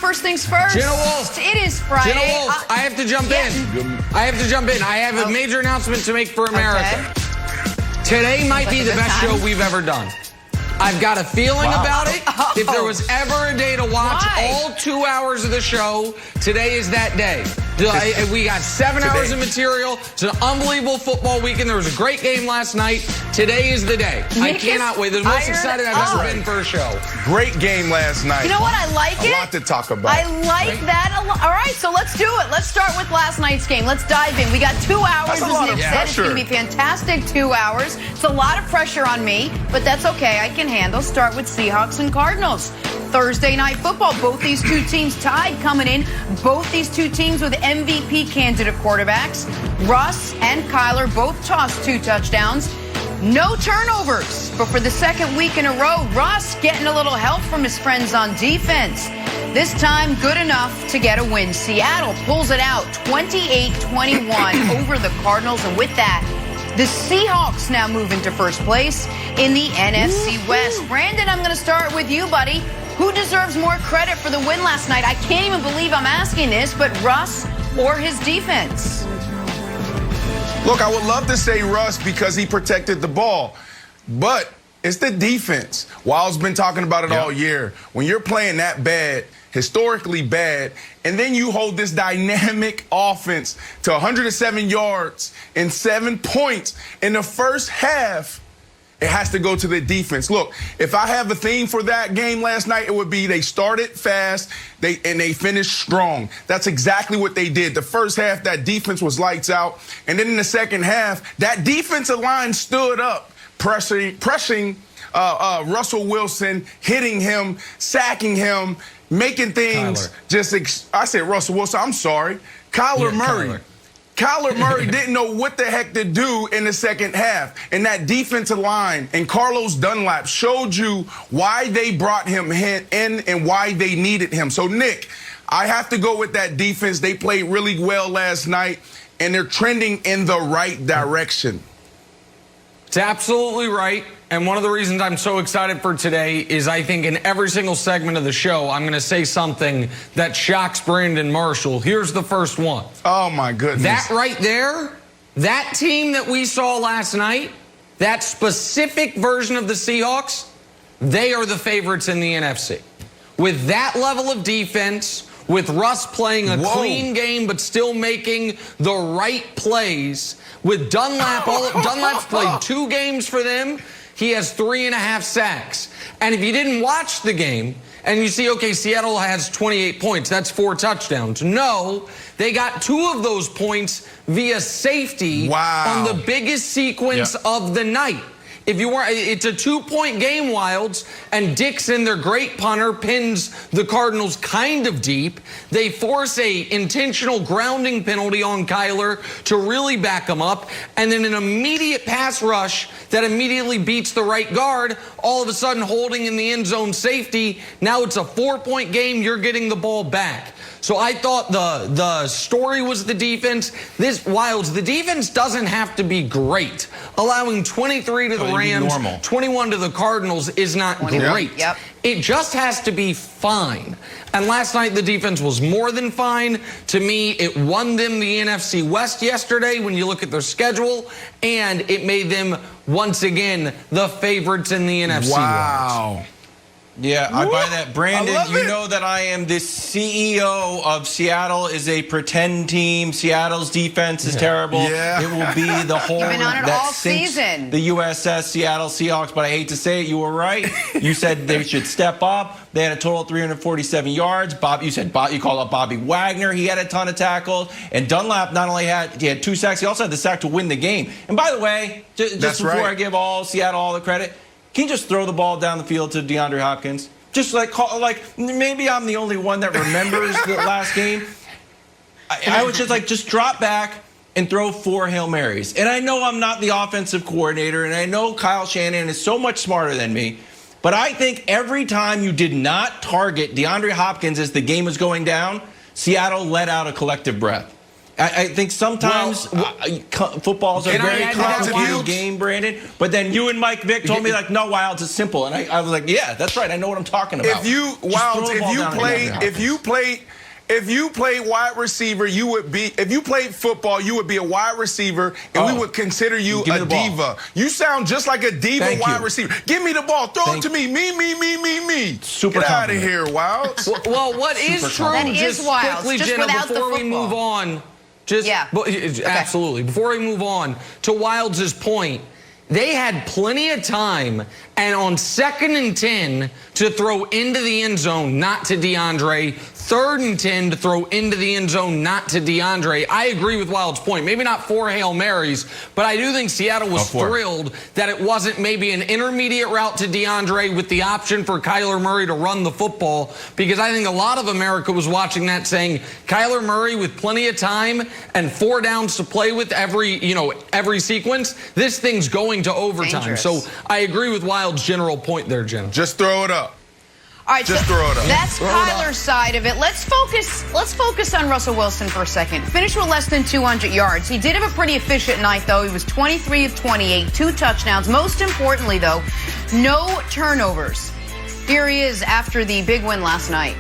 first things first. Jenna Wolfe. It is Friday. Jenna Wolfe, I have to jump in. I have to jump in. I have a major announcement to make for America. Okay. Today might be the best show we've ever done. I've got a feeling about it. If there was ever a day to watch all 2 hours of the show, today is that day. We got 7 hours of material. It's an unbelievable football weekend. There was a great game last night. Today is the day. I cannot wait. The most excited I've ever been for a show. Great game last night. You know what? I like it. A lot to talk about. I like that a lot. All right, so let's do it. Let's start with last night's game. Let's dive in. We got 2 hours, as Nick said. It's going to be fantastic 2 hours. It's a lot of pressure on me, but that's okay. I can handle. Start with Seahawks and Cardinals. Thursday night football. Both these two teams tied coming in. Both these two teams with MVP candidate quarterbacks. Russ and Kyler both tossed 2 touchdowns. No turnovers. But for the second week in a row, Russ getting a little help from his friends on defense. This time, good enough to get a win. Seattle pulls it out 28-21 over the Cardinals. And with that, the Seahawks now move into first place in the NFC West. Brandon, I'm going to start with you, buddy. Who deserves more credit for the win last night? I can't even believe I'm asking this, but Russ or his defense? Look, I would love to say Russ because he protected the ball, but it's the defense. Wild's been talking about it all year. When you're playing that bad, historically bad, and then you hold this dynamic offense to 107 yards and 7 points in the first half, it has to go to the defense. Look, if I have a theme for that game last night, it would be they started fast and they finished strong. That's exactly what they did. The first half, that defense was lights out. And then in the second half, that defensive line stood up, pressing Russell Wilson, hitting him, sacking him, making things I said Russell Wilson, I'm sorry. Kyler Murray. Kyler Murray didn't know what the heck to do in the second half. And that defensive line and Carlos Dunlap showed you why they brought him in and why they needed him. So, Nick, I have to go with that defense. They played really well last night, and they're trending in the right direction. It's absolutely right. And one of the reasons I'm so excited for today is I think in every single segment of the show, I'm going to say something that shocks Brandon Marshall. Here's the first one. Oh, my goodness. That right there, that team that we saw last night, that specific version of the Seahawks, they are the favorites in the NFC. With that level of defense, with Russ playing a clean game but still making the right plays, with Dunlap, Dunlap's played 2 games for them. He has 3.5 sacks. And if you didn't watch the game and you see, okay, Seattle has 28 points, that's 4 touchdowns. No, they got 2 of those points via safety on the biggest sequence of the night. If you weren't, it's a 2-point game, Wilds, and Dixon, their great punter, pins the Cardinals kind of deep. They force a intentional grounding penalty on Kyler to really back him up, and then an immediate pass rush that immediately beats the right guard, all of a sudden holding in the end zone safety. Now it's a 4-point game. You're getting the ball back. So I thought the story was the defense. The defense doesn't have to be great. Allowing 23 to the Rams, 21 to the Cardinals is not great. It just has to be fine. And last night, the defense was more than fine. To me, it won them the NFC West yesterday when you look at their schedule, and it made them, once again, the favorites in the NFC West. Yeah, I buy that. Brandon, you know that I am the CEO of Seattle is a pretend team. Seattle's defense is terrible. It will be the whole that sinks the USS Seattle Seahawks, but I hate to say it, you were right. You said they should step up. They had a total of 347 yards. You call up Bobby Wagner. He had a ton of tackles. And Dunlap not only had 2 sacks, he also had the sack to win the game. And by the way, just before I give Seattle all the credit, can you just throw the ball down the field to DeAndre Hopkins? Just like maybe I'm the only one that remembers the last game. I was just drop back and throw 4 Hail Marys. And I know I'm not the offensive coordinator, and I know Kyle Shanahan is so much smarter than me. But I think every time you did not target DeAndre Hopkins as the game was going down, Seattle let out a collective breath. I think sometimes football's a very complicated game, Brandon. But then you and Mike Vick told me, like, no, Wilds, it's simple. And I was like, yeah, that's right. I know what I'm talking about. If you played wide receiver, if you played football, you would be a wide receiver, and we would consider you a diva. You sound just like a diva wide receiver. Give me the ball. Throw it to me. Me. Super Get out of here, Wilds. Well, what is true, just quickly, Jenna, before we move on, absolutely, before we move on, to Wilds' point, they had plenty of time, and on 2nd and 10 to throw into the end zone, not to DeAndre. 3rd and 10 to throw into the end zone, not to DeAndre. I agree with Wilds' point. Maybe not 4 Hail Marys, but I do think Seattle was thrilled that it wasn't maybe an intermediate route to DeAndre with the option for Kyler Murray to run the football, because I think a lot of America was watching that saying, Kyler Murray with plenty of time and 4 downs to play with every sequence, this thing's going to overtime. Dangerous. So I agree with Wilds' general point there, Jenna. Just throw it up. All right, just throw it up. That's Kyler's side of it. Let's focus on Russell Wilson for a second. Finished with less than 200 yards. He did have a pretty efficient night, though. He was 23 of 28, 2 touchdowns. Most importantly, though, no turnovers. Here he is after the big win last night.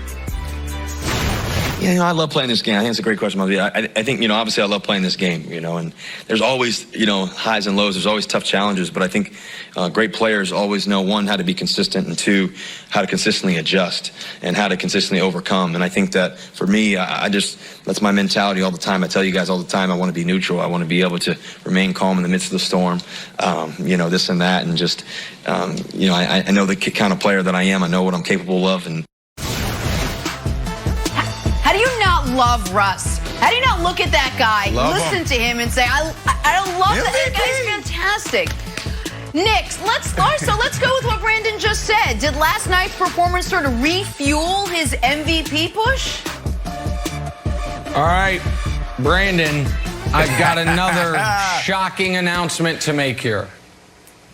Yeah, I love playing this game. I think it's a great question, Mother. I think, obviously I love playing this game, and there's always, highs and lows. There's always tough challenges, but I think great players always know, 1, how to be consistent, and 2, how to consistently adjust and how to consistently overcome. And I think that for me, that's my mentality all the time. I tell you guys all the time, I want to be neutral. I want to be able to remain calm in the midst of the storm, this and that. And just, I know the kind of player that I am. I know what I'm capable of. And how do you not love Russ? How do you not look at that guy, listen to him, and say, I love that guy's fantastic? Nick, let's go with what Brandon just said. Did last night's performance sort of refuel his MVP push? All right, Brandon, I've got another shocking announcement to make here.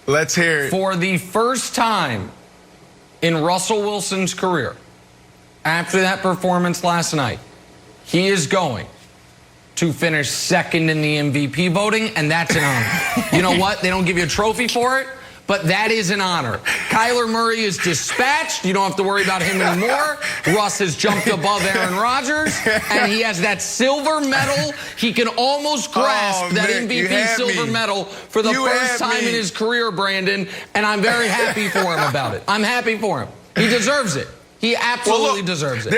Let's hear it. For the first time in Russell Wilson's career, after that performance last night, he is going to finish 2nd in the MVP voting, and that's an honor. You know what? They don't give you a trophy for it, but that is an honor. Kyler Murray is dispatched. You don't have to worry about him anymore. Russ has jumped above Aaron Rodgers, and he has that silver medal. He can almost grasp that MVP silver medal for the first time in his career, Brandon, and I'm very happy for him about it. I'm happy for him. He deserves it. He absolutely deserves it.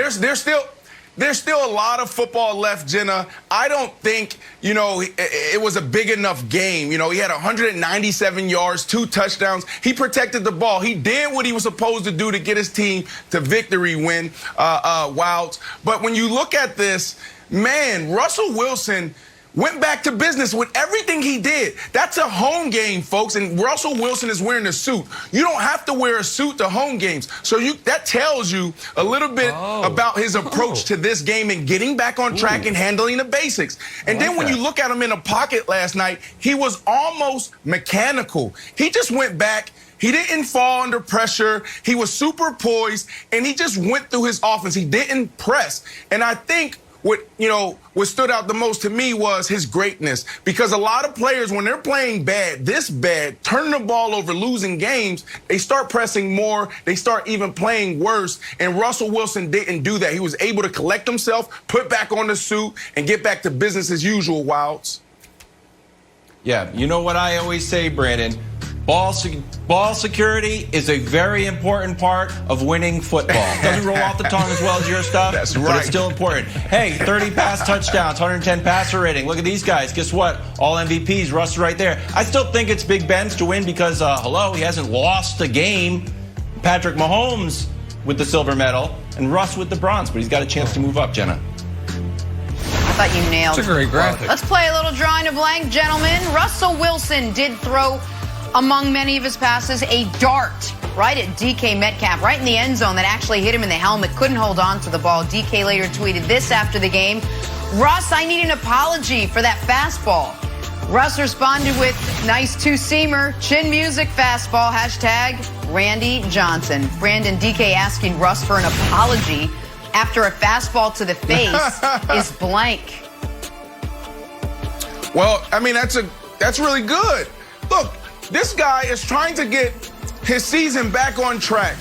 There's still a lot of football left, Jenna. I don't think, it was a big enough game. He had 197 yards, 2 touchdowns. He protected the ball. He did what he was supposed to do to get his team to victory win, Wilds. But when you look at this, man, Russell Wilson went back to business with everything he did. That's a home game, folks, and Russell Wilson is wearing a suit. You don't have to wear a suit to home games. So that tells you a little bit about his approach to this game and getting back on track and handling the basics. And then when you look at him in the pocket last night, he was almost mechanical. He just went back. He didn't fall under pressure. He was super poised, and he just went through his offense. He didn't press. And I think what stood out the most to me was his greatness, because a lot of players, when they're playing this bad, turning the ball over, losing games, they start pressing more. They start even playing worse. And Russell Wilson didn't do that. He was able to collect himself, put back on the suit, and get back to business as usual, Wilds. Yeah, you know what I always say, Brandon? Ball security is a very important part of winning football. Doesn't roll off the tongue as well as your stuff. That's right. But it's still important. Hey, 30 pass touchdowns, 110 passer rating. Look at these guys. Guess what? All MVPs, Russ right there. I still think it's Big Ben's to win because, he hasn't lost a game. Patrick Mahomes with the silver medal and Russ with the bronze, but he's got a chance to move up, Jenna. I thought you nailed it. It's a great graphic. Let's play a little drawing a blank, gentlemen. Russell Wilson did throw, among many of his passes, a dart right at DK Metcalf, right in the end zone that actually hit him in the helmet. Couldn't hold on to the ball. DK later tweeted this after the game: Russ, I need an apology for that fastball. Russ responded with nice 2-seamer, chin music fastball, #Randy Johnson. Brandon, DK asking Russ for an apology after a fastball to the face is blank. Well, I mean, that's really good. Look, this guy is trying to get his season back on track.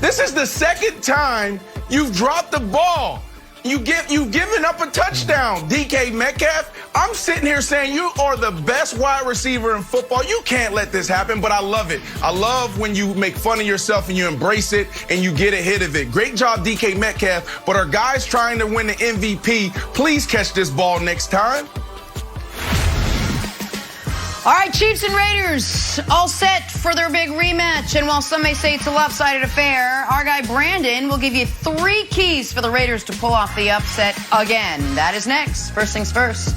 This is the second time you've dropped the ball. You've given up a touchdown, DK Metcalf. I'm sitting here saying you are the best wide receiver in football. You can't let this happen, but I love it. I love when you make fun of yourself and you embrace it and you get ahead of it. Great job, DK Metcalf. But our guys trying to win the MVP, please catch this ball next time. All right, Chiefs and Raiders all set for their big rematch. And while some may say it's a lopsided affair, our guy Brandon will give you 3 keys for the Raiders to pull off the upset again. That is next. First things first.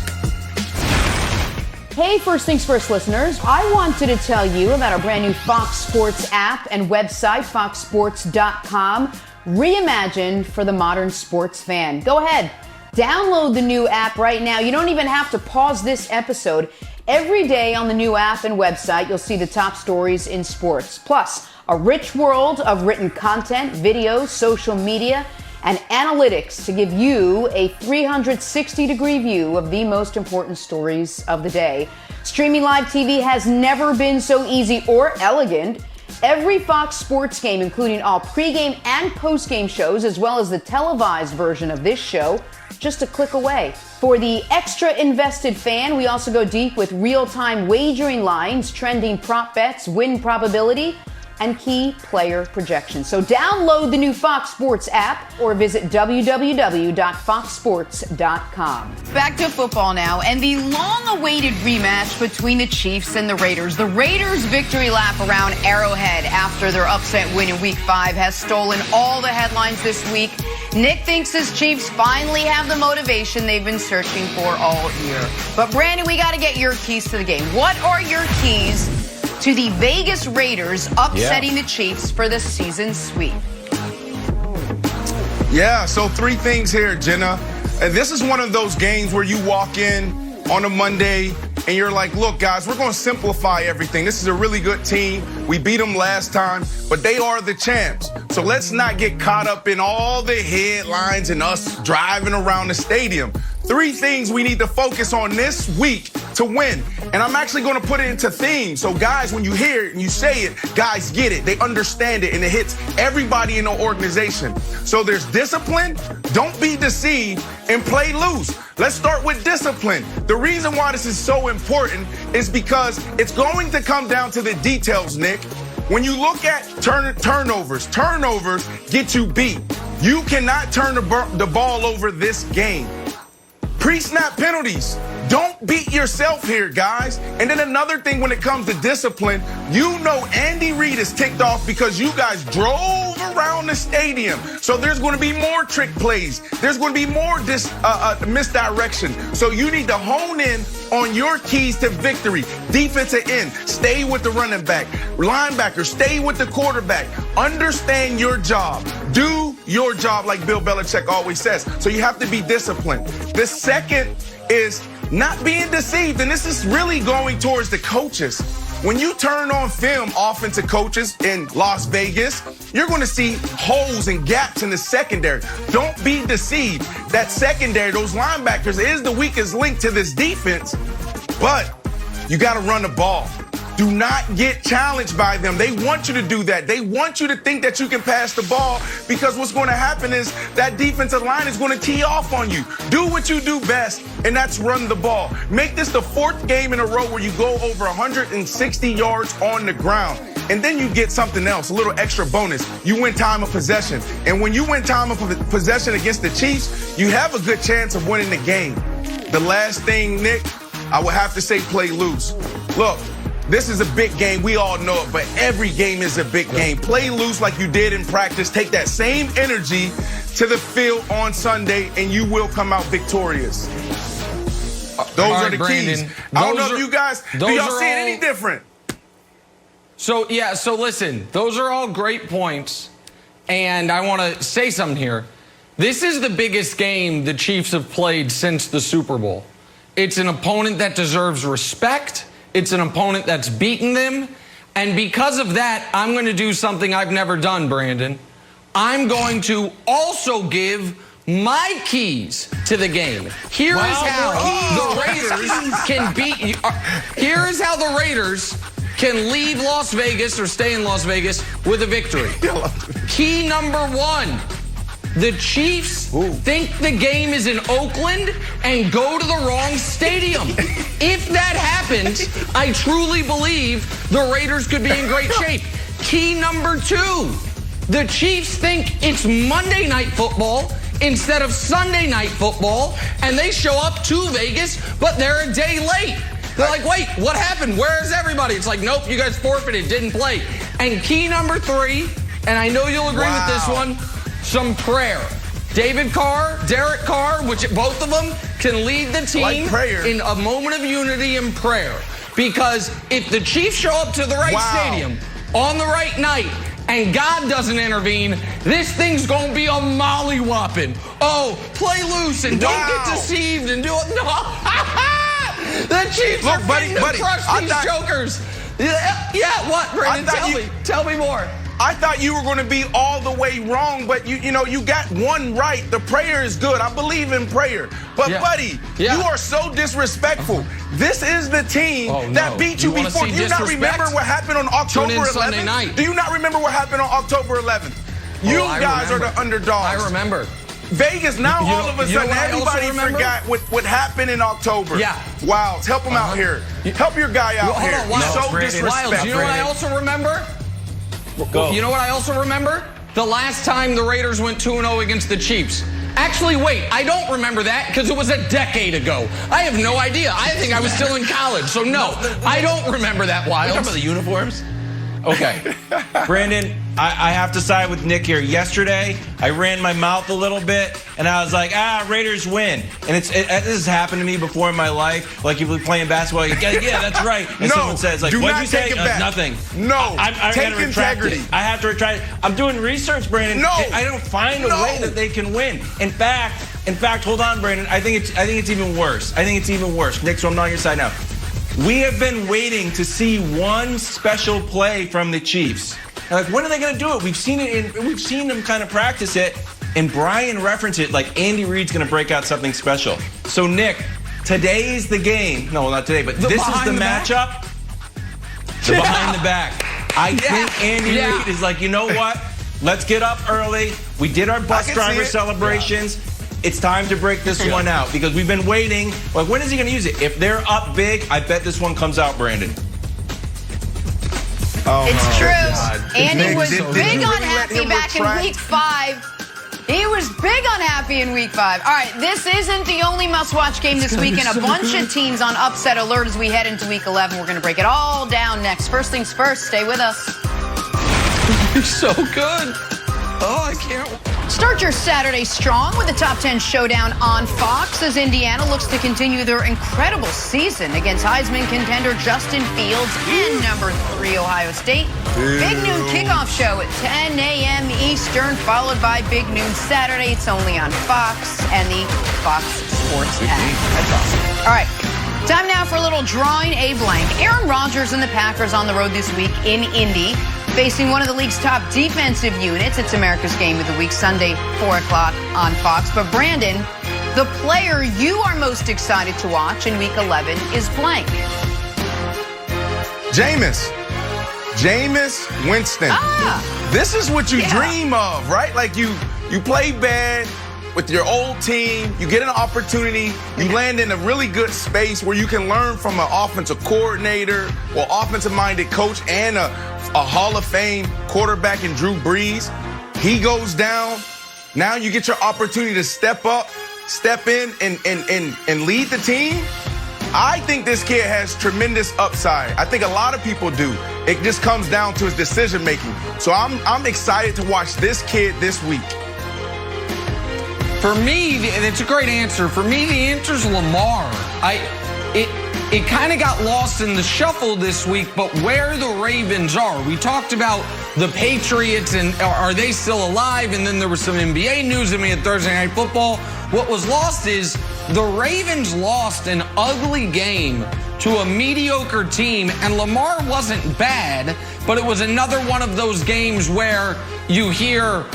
Hey, First Things First listeners. I wanted to tell you about our brand new Fox Sports app and website, foxsports.com, reimagined for the modern sports fan. Go ahead, download the new app right now. You don't even have to pause this episode. Every day on the new app and website, you'll see the top stories in sports. Plus, a rich world of written content, videos, social media, and analytics to give you a 360-degree view of the most important stories of the day. Streaming live TV has never been so easy or elegant. Every Fox Sports game, including all pregame and postgame shows, as well as the televised version of this show, just a click away. For the extra invested fan, we also go deep with real-time wagering lines, trending prop bets, win probability, and key player projections. So download the new Fox Sports app or visit www.foxsports.com. Back to football now, and the long-awaited rematch between the Chiefs and the Raiders. The Raiders' victory lap around Arrowhead after their upset win in Week 5 has stolen all the headlines this week. Nick thinks his Chiefs finally have the motivation they've been searching for all year. But Brandon, we got to get your keys to the game. What are your keys to the Vegas Raiders upsetting the Chiefs for the season sweep? Yeah, so 3 things here, Jenna. And this is one of those games where you walk in on a Monday and you're like, look, guys, we're going to simplify everything. This is a really good team. We beat them last time, but they are the champs. So let's not get caught up in all the headlines and us driving around the stadium. 3 things we need to focus on this week to win. And I'm actually going to put it into themes. So, guys, when you hear it and you say it, guys get it. They understand it, and it hits everybody in the organization. So there's discipline. Don't be deceived and play loose. Let's start with discipline. The reason why this is so important is because it's going to come down to the details, Nick. When you look at turnovers get you beat. You cannot turn the ball over this game. Pre-snap penalties. Don't beat yourself here, guys. And then another thing when it comes to discipline, you know Andy Reid is ticked off because you guys drove around the stadium. So there's going to be more trick plays. There's going to be more misdirection. So you need to hone in on your keys to victory. Defensive end, stay with the running back. Linebacker, stay with the quarterback. Understand your job. Do your job like Bill Belichick always says. So you have to be disciplined. The second is not being deceived, and this is really going towards the coaches. When you turn on film, offensive coaches in Las Vegas, you're going to see holes and gaps in the secondary. Don't be deceived. That secondary, those linebackers, is the weakest link to this defense, but you got to run the ball. Do not get challenged by them. They want you to do that. They want you to think that you can pass the ball because what's going to happen is that defensive line is going to tee off on you. Do what you do best, and that's run the ball. Make this the 4th game in a row where you go over 160 yards on the ground. And then you get something else, a little extra bonus. You win time of possession. And when you win time of possession against the Chiefs, you have a good chance of winning the game. The last thing, Nick, I would have to say play loose. Look, this is a big game. We all know it, but every game is a big game. Play loose like you did in practice. Take that same energy to the field on Sunday, and you will come out victorious. Those are the keys. I don't know if you guys, do y'all see it any different? So listen, those are all great points, and I want to say something here. This is the biggest game the Chiefs have played since the Super Bowl. It's an opponent that deserves respect. It's an opponent that's beaten them. And because of that, I'm going to do something I've never done, Brandon. I'm going to also give my keys to the game. Here is how the Raiders can beat you. Here is how the Raiders can leave Las Vegas or stay in Las Vegas with a victory. Key number 1. The Chiefs think the game is in Oakland and go to the wrong stadium. If that happens, I truly believe the Raiders could be in great shape. Key number 2, the Chiefs think it's Monday Night Football instead of Sunday Night Football, and they show up to Vegas, but they're a day late. They're like, wait, what happened? Where is everybody? It's like, nope, you guys forfeited, didn't play. And key number 3, and I know you'll agree with this one, some prayer. David Carr, Derek Carr, which both of them can lead the team in a moment of unity and prayer. Because if the Chiefs show up to the right stadium on the right night and God doesn't intervene, this thing's going to be a mollywhopping. Oh, play loose and don't get deceived and do it. No. The Chiefs are fitting to crush these jokers. Yeah, what, Brandon? Tell me more. I thought you were going to be all the way wrong, but you got one right. The prayer is good. I believe in prayer. But, buddy, you are so disrespectful. This is the team that beat you before. Do you not remember what happened on October 11th? Do you not remember what happened on October 11th? You guys are the underdogs. I remember. Vegas, now all of a sudden, everybody forgot what happened in October. Yeah. Wiles, help him out here. Help your guy out here. Wiles, He's so disrespectful. Do you know what I also remember? You know what I also remember? The last time the Raiders went 2-0 against the Chiefs. Actually, wait, I don't remember that because it was a decade ago. I have no idea. I think I was still in college, so no, I don't remember that, Wiles. You remember the uniforms? Okay. Brandon, I have to side with Nick here. Yesterday, I ran my mouth a little bit, and I was like, Raiders win. And this has happened to me before in my life. Like, if you're playing basketball, you go, yeah, that's right. And someone says, like, what'd you say? Nothing. No, I take gotta integrity. It. I have to retract it. I'm doing research, Brandon. No. I don't find a way that they can win. In fact, hold on, Brandon. I think it's even worse. Nick, so I'm not on your side now. We have been waiting to see one special play from the Chiefs. Like, when are they going to do it? We've seen them kind of practice it, and Brian referenced it like Andy Reid's going to break out something special. So, Nick, today's the game. No, not today, but this is the matchup. The behind the back. I think Andy Reid is like, you know what? Let's get up early. We did our bus driver celebrations. It's time to break this one out because we've been waiting. Like, when is he going to use it? If they're up big, I bet this one comes out, Brandon. It's true. God. Andy was big unhappy back in week 5. He was big unhappy in week 5. All right, this isn't the only must-watch game this weekend. A bunch of teams on upset alert as we head into week 11. We're going to break it all down next. First things first, stay with us. You're so good. Oh, I can't. Start your Saturday strong with the Top 10 Showdown on Fox as Indiana looks to continue their incredible season against Heisman contender Justin Fields and number 3 Ohio State. Big noon kickoff show at 10 a.m. Eastern, followed by Big Noon Saturday. It's only on Fox and the Fox Sports app. That's awesome. All right. Time now for a little drawing a blank. Aaron Rodgers and the Packers on the road this week in Indy, facing one of the league's top defensive units. It's America's Game of the Week, Sunday, 4 o'clock on Fox. But Brandon, the player you are most excited to watch in Week 11 is blank. Jameis Winston. This is what you dream of, right? Like you play bad with your old team, you get an opportunity, you land in a really good space where you can learn from an offensive coordinator or offensive-minded coach and a Hall of Fame quarterback in Drew Brees. He goes down. Now you get your opportunity to step up, step in, and lead the team. I think this kid has tremendous upside. I think a lot of people do. It just comes down to his decision-making. So I'm excited to watch this kid this week. For me, and it's a great answer. For me, the answer's Lamar. It kind of got lost in the shuffle this week, but where the Ravens are. We talked about the Patriots and are they still alive? And then there was some NBA news and we had Thursday Night Football. What was lost is the Ravens lost an ugly game to a mediocre team, and Lamar wasn't bad, but it was another one of those games where you hear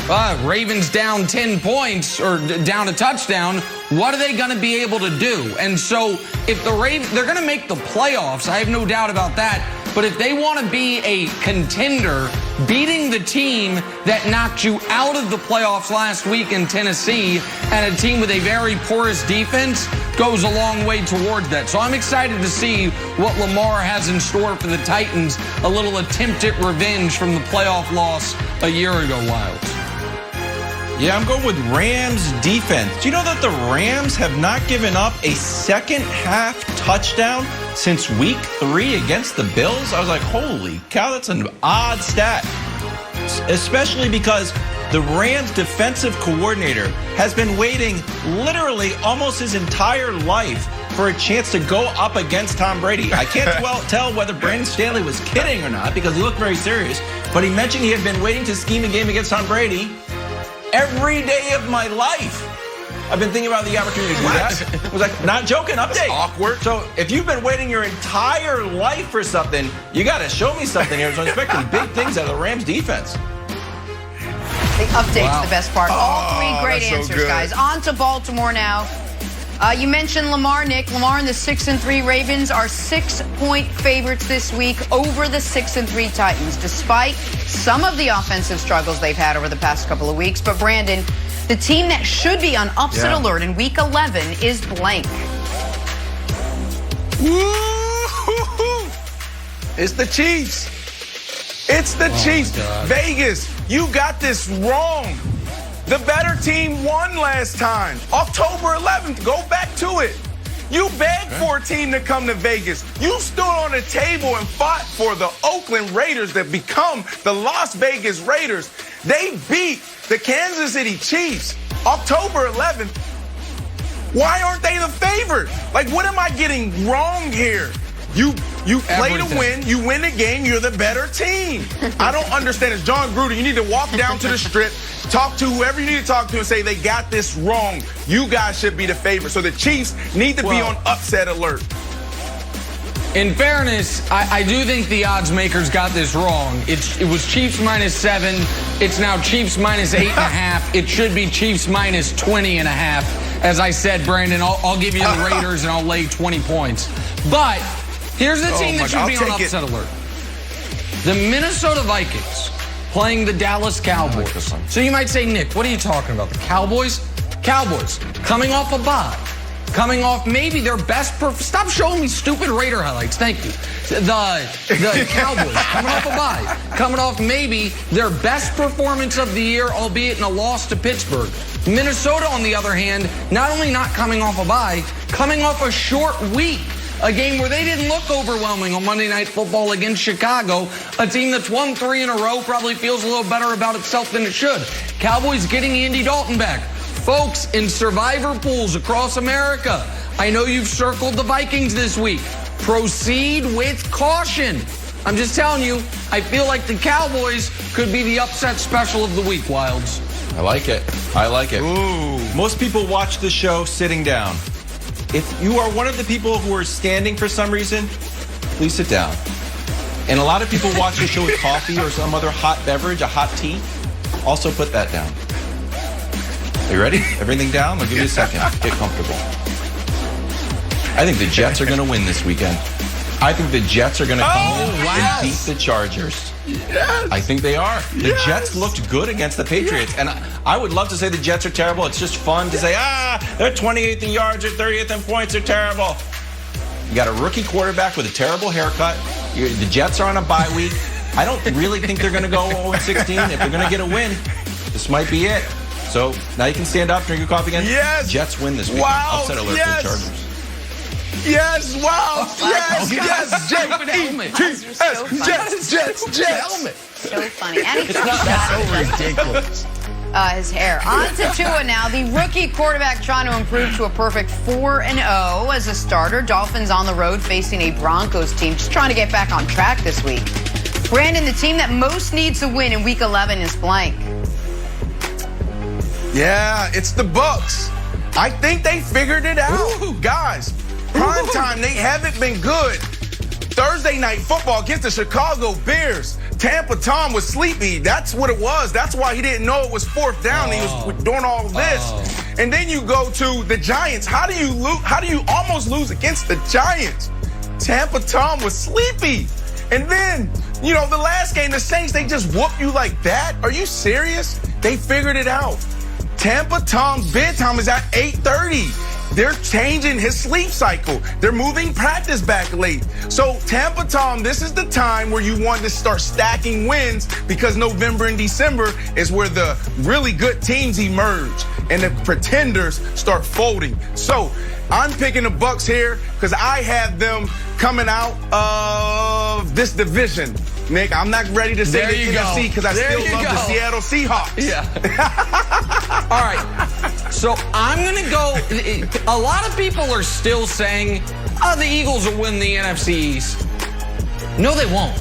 Ravens down 10 points or down a touchdown. What are they going to be able to do? And so if the Ravens, they're going to make the playoffs, I have no doubt about that. But if they want to be a contender, beating the team that knocked you out of the playoffs last week in Tennessee and a team with a very porous defense goes a long way towards that. So I'm excited to see what Lamar has in store for the Titans, a little attempt at revenge from the playoff loss a year ago, Wilds. Yeah, I'm going with Rams defense. Do you know that the Rams have not given up a second half touchdown since week 3 against the Bills? I was like, holy cow, that's an odd stat. Especially because the Rams defensive coordinator has been waiting literally almost his entire life for a chance to go up against Tom Brady. I can't tell whether Brandon Staley was kidding or not because he looked very serious, but he mentioned he had been waiting to scheme a game against Tom Brady every day of my life. I've been thinking about the opportunity to do that. I was like, not joking, update. That's awkward. So if you've been waiting your entire life for something, you got to show me something here. So I'm expecting big things out of the Rams defense. The update's the best part. All three great answers, guys. On to Baltimore now. You mentioned Lamar, Nick. Lamar and the 6-3 Ravens are 6-point favorites this week over the 6-3 Titans, despite some of the offensive struggles they've had over the past couple of weeks. But Brandon, the team that should be on upset alert in Week 11 is blank. Woo-hoo-hoo. It's the Chiefs. It's the Chiefs. Vegas, you got this wrong. The better team won last time. October 11th, go back to it. You begged for a team to come to Vegas. You stood on the table and fought for the Oakland Raiders that become the Las Vegas Raiders. They beat the Kansas City Chiefs October 11th. Why aren't they the favorite? Like, what am I getting wrong here? You play to win, you win the game, you're the better team. I don't understand. It's John Gruden. You need to walk down to the strip, talk to whoever you need to talk to and say they got this wrong. You guys should be the favorite. So the Chiefs need to be on upset alert. In fairness, I do think the odds makers got this wrong. It was Chiefs -7. It's now Chiefs -8.5. It should be Chiefs -20.5. As I said, Brandon, I'll give you the Raiders and I'll lay 20 points. But here's the team that should be on upset alert. The Minnesota Vikings playing the Dallas Cowboys. So you might say, Nick, what are you talking about? The Cowboys? Cowboys coming off a bye. Coming off maybe their best stop showing me stupid Raider highlights. Thank you. The Cowboys coming off a bye. Coming off maybe their best performance of the year, albeit in a loss to Pittsburgh. Minnesota, on the other hand, not only not coming off a bye, coming off a short week. A game where they didn't look overwhelming on Monday Night Football against Chicago. A team that's won 3 in a row probably feels a little better about itself than it should. Cowboys getting Andy Dalton back. Folks, in survivor pools across America, I know you've circled the Vikings this week. Proceed with caution. I'm just telling you, I feel like the Cowboys could be the upset special of the week, Wilds. I like it. I like it. Ooh. Most people watch the show sitting down. If you are one of the people who are standing for some reason, please sit down. And a lot of people watch the show with coffee or some other hot beverage, a hot tea. Also put that down. Are you ready? Everything down? I'll give you a second. Get comfortable. I think the Jets are going to win this weekend. I think the Jets are going to come in and beat the Chargers. Yes. I think they are. The Jets looked good against the Patriots. And I would love to say the Jets are terrible. It's just fun to say, they're 28th in yards or 30th in points. They're terrible. You got a rookie quarterback with a terrible haircut. The Jets are on a bye week. I don't really think they're going to go 0-16. If they're going to get a win, this might be it. So now you can stand up, drink your coffee again. Yes. Jets win this weekend. Wow. Upset alert for the Chargers. Yes, wow, yes, Jets. So funny. And he so ridiculous. His hair. On to Tua now. The rookie quarterback trying to improve to a perfect 4-0 as a starter. Dolphins on the road facing a Broncos team just trying to get back on track this week. Brandon, the team that most needs a win in Week 11 is blank. Yeah, it's the Bucks. I think they figured it out. Ooh. Guys, prime time, they haven't been good. Thursday night football against the Chicago Bears. Tampa Tom was sleepy. That's what it was. That's why he didn't know it was fourth down. He was doing all of this. And then you go to the Giants. How do you lose? How do you almost lose against the Giants? Tampa Tom was sleepy. And then, you know, the last game, the Saints, they just whoop you like that? Are you serious? They figured it out. Tampa Tom's bedtime is at 8:30. They're changing his sleep cycle. They're moving practice back late. So Tampa Tom, this is the time where you want to start stacking wins, because November and December is where the really good teams emerge and the pretenders start folding. So I'm picking the Bucs here because I have them coming out of this division. Nick, I'm not ready to say the NFC because I still love the Seattle Seahawks. Yeah. All right. So I'm going to go. A lot of people are still saying, oh, the Eagles will win the NFC East. No, they won't.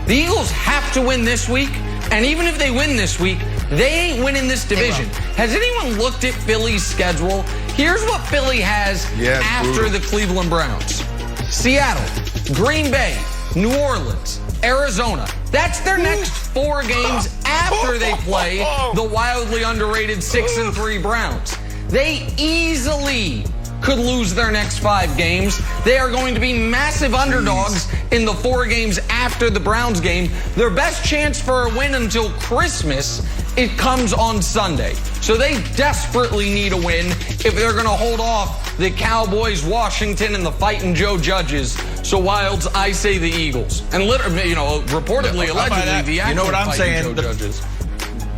The Eagles have to win this week. And even if they win this week, they ain't winning this division. Has anyone looked at Philly's schedule? Here's what Philly has after the Cleveland Browns. Seattle, Green Bay, New Orleans, Arizona. That's their next 4 games after they play the wildly underrated 6-3 Browns. They easily could lose their next 5 games. They are going to be massive underdogs in the 4 games after the Browns game. Their best chance for a win until Christmas, it comes on Sunday. So they desperately need a win if they're going to hold off the Cowboys, Washington, and the Fighting Joe Judges. So Wilds, I say the Eagles. And literally, you know, reportedly, allegedly, the actual Fighting Joe Judges.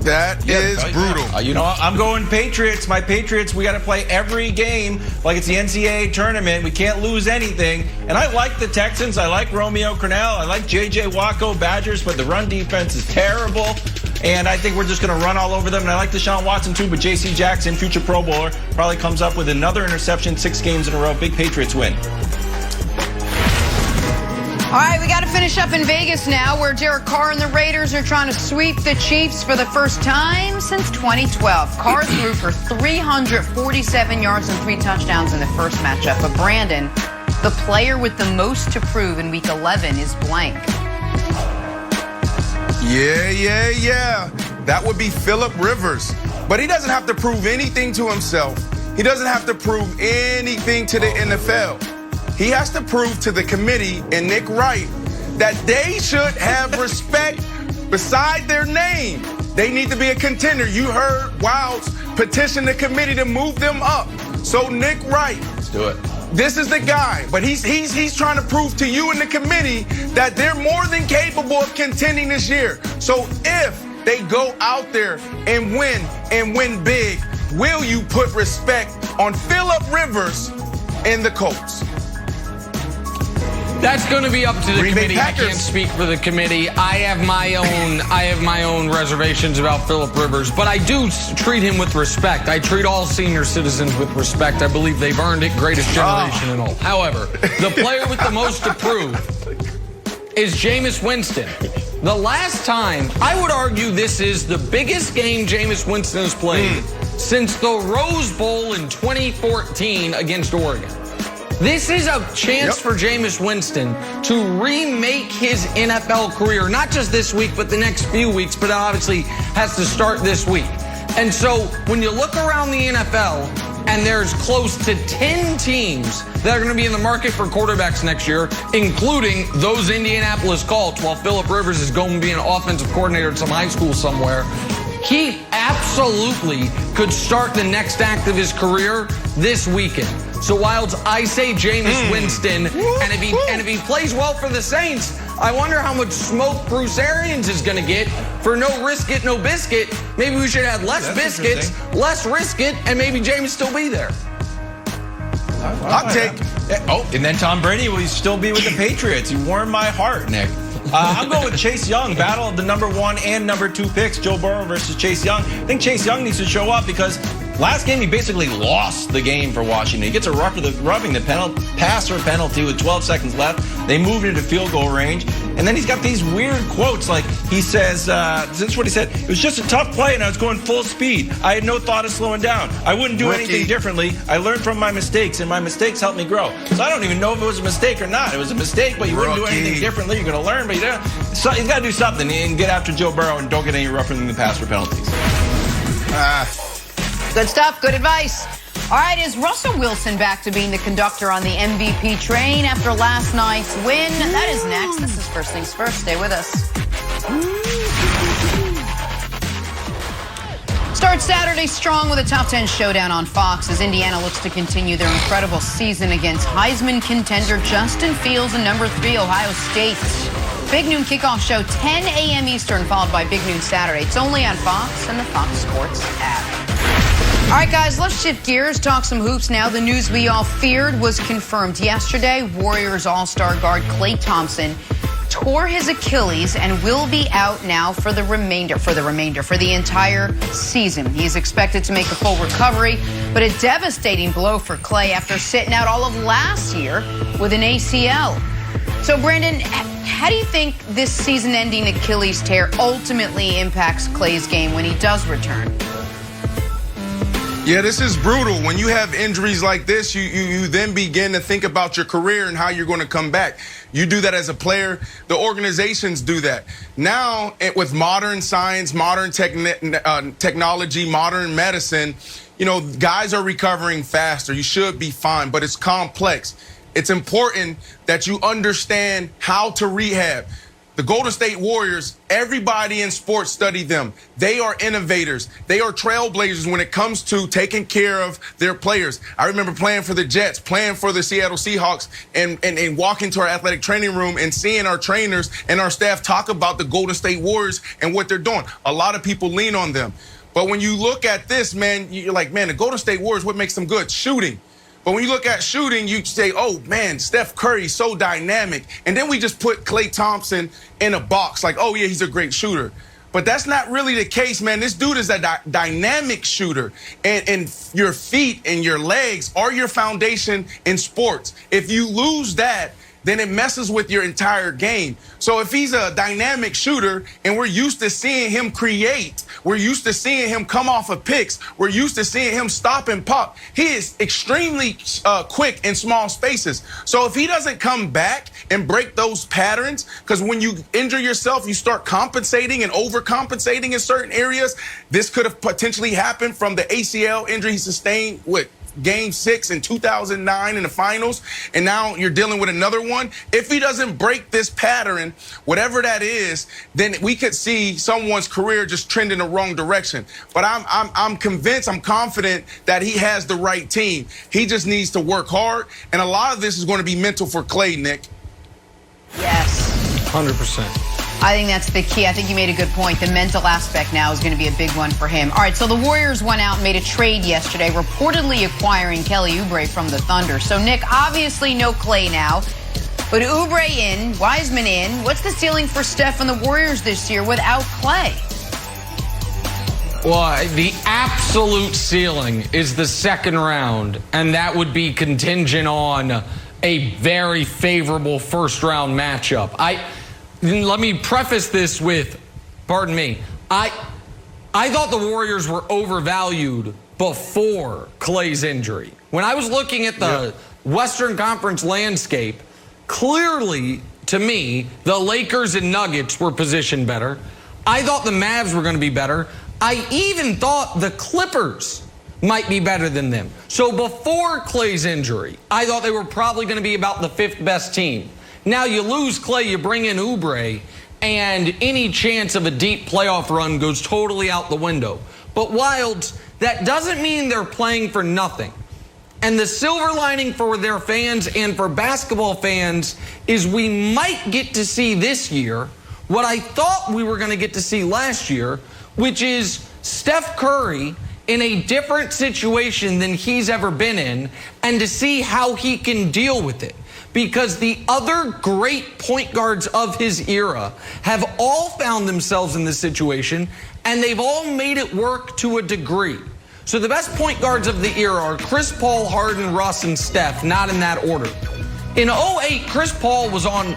That is brutal. You know, I'm going Patriots. My Patriots, we got to play every game like it's the NCAA tournament. We can't lose anything. And I like the Texans. I like Romeo Crennel. I like J.J. Waco, Badgers, but the run defense is terrible. And I think we're just going to run all over them. And I like Deshaun Watson, too, but J.C. Jackson, future Pro Bowler, probably comes up with another interception, 6 games in a row. Big Patriots win. All right, we got to finish up in Vegas now, where Derek Carr and the Raiders are trying to sweep the Chiefs for the first time since 2012. Carr threw for 347 yards and 3 touchdowns in the first matchup. But Brandon, the player with the most to prove in Week 11 is blank. Yeah. That would be Phillip Rivers. But he doesn't have to prove anything to himself. He doesn't have to prove anything to the NFL. He has to prove to the committee and Nick Wright that they should have respect beside their name. They need to be a contender. You heard Wilds petition the committee to move them up. So Nick Wright, let's do it. This is the guy, but he's trying to prove to you and the committee that they're more than capable of contending this year. So if they go out there and win big, will you put respect on Phillip Rivers and the Colts? That's going to be up to the committee. I can't speak for the committee. I have my own reservations about Phillip Rivers, but I do treat him with respect. I treat all senior citizens with respect. I believe they've earned it. Greatest generation and all. However, the player with the most to prove is Jameis Winston. The last time, I would argue this is the biggest game Jameis Winston has played since the Rose Bowl in 2014 against Oregon. This is a chance for Jameis Winston to remake his NFL career, not just this week, but the next few weeks, but obviously has to start this week. And so when you look around the NFL, and there's close to 10 teams that are going to be in the market for quarterbacks next year, including those Indianapolis Colts, while Phillip Rivers is going to be an offensive coordinator at some high school somewhere, he absolutely could start the next act of his career this weekend. So Wilds, I say Jameis Winston, and if he plays well for the Saints, I wonder how much smoke Bruce Arians is going to get for no risk it, no biscuit. Maybe we should have less biscuits, less risk it, and maybe Jameis still be there. I'll take. And then Tom Brady will still be with the Patriots. He warmed my heart, Nick. I'm going with Chase Young. Battle of the number 1 and number 2 picks. Joe Burrow versus Chase Young. I think Chase Young needs to show up because last game he basically lost the game for Washington. He gets a rubbing the passer penalty with 12 seconds left. They moved into field goal range. And then he's got these weird quotes like, He says, this is what he said, it was just a tough play and I was going full speed. I had no thought of slowing down. I wouldn't do anything differently. I learned from my mistakes, and my mistakes helped me grow. So I don't even know if it was a mistake or not. It was a mistake, but you wouldn't do anything differently. You're going to learn, but you don't. So he's got to do something and get after Joe Burrow and don't get any rougher than the passer penalties. Good stuff. Good advice. All right, is Russell Wilson back to being the conductor on the MVP train after last night's win? That is next. This is First Things First. Stay with us. Start Saturday strong with a top 10 showdown on Fox as Indiana looks to continue their incredible season against Heisman contender Justin Fields and number 3 Ohio State. Big noon kickoff show 10 a.m. Eastern, followed by Big Noon Saturday. It's only on Fox and the Fox Sports app. All right, guys, let's shift gears, talk some hoops now. The news we all feared was confirmed yesterday. Warriors All-Star guard Klay Thompson tore his Achilles and will be out now for the entire season. He is expected to make a full recovery, but a devastating blow for Klay after sitting out all of last year with an ACL. So, Brandon, how do you think this season-ending Achilles tear ultimately impacts Klay's game when he does return? Yeah, this is brutal. When you have injuries like this, you then begin to think about your career and how you're going to come back. You do that as a player. The organizations do that. Now, with modern science, modern technology, modern medicine, you know, guys are recovering faster. You should be fine, but it's complex. It's important that you understand how to rehab. The Golden State Warriors, everybody in sports study them. They are innovators. They are trailblazers when it comes to taking care of their players. I remember playing for the Jets, playing for the Seattle Seahawks, and walking to our athletic training room and seeing our trainers and our staff talk about the Golden State Warriors and what they're doing. A lot of people lean on them. But when you look at this, man, you're like, man, the Golden State Warriors, what makes them good? Shooting. But when you look at shooting, you say, oh, man, Steph Curry's so dynamic. And then we just put Klay Thompson in a box like, oh, yeah, he's a great shooter. But that's not really the case, man. This dude is a dynamic shooter. And your feet and your legs are your foundation in sports. If you lose that, then it messes with your entire game. So if he's a dynamic shooter and we're used to seeing him create, we're used to seeing him come off of picks, we're used to seeing him stop and pop, he is extremely quick in small spaces. So if he doesn't come back and break those patterns, because when you injure yourself, you start compensating and overcompensating in certain areas. This could have potentially happened from the ACL injury he sustained with Game 6 in 2009 in the finals, and now you're dealing with another one. If he doesn't break this pattern, whatever that is, then we could see someone's career just trend in the wrong direction. But I'm convinced, I'm confident that he has the right team. He just needs to work hard, and a lot of this is going to be mental for Klay, Nick. Yes. 100%. I think that's the key. I think you made a good point. The mental aspect now is going to be a big one for him. All right, so the Warriors went out and made a trade yesterday, reportedly acquiring Kelly Oubre from the Thunder. So, Nick, obviously no Klay now, but Oubre in, Wiseman in. What's the ceiling for Steph and the Warriors this year without Klay? Well, the absolute ceiling is the second round, and that would be contingent on a very favorable first-round matchup. Let me preface this with, pardon me, I thought the Warriors were overvalued before Klay's injury. When I was looking at the Western Conference landscape, clearly, to me, the Lakers and Nuggets were positioned better. I thought the Mavs were going to be better. I even thought the Clippers might be better than them. So before Klay's injury, I thought they were probably going to be about the 5th best team. Now you lose Klay, you bring in Oubre, and any chance of a deep playoff run goes totally out the window. But Wilds, that doesn't mean they're playing for nothing. And the silver lining for their fans and for basketball fans is we might get to see this year what I thought we were going to get to see last year, which is Steph Curry in a different situation than he's ever been in, and to see how he can deal with it. Because the other great point guards of his era have all found themselves in this situation, and they've all made it work to a degree. So the best point guards of the era are Chris Paul, Harden, Russ, and Steph, not in that order. In 2008, Chris Paul was on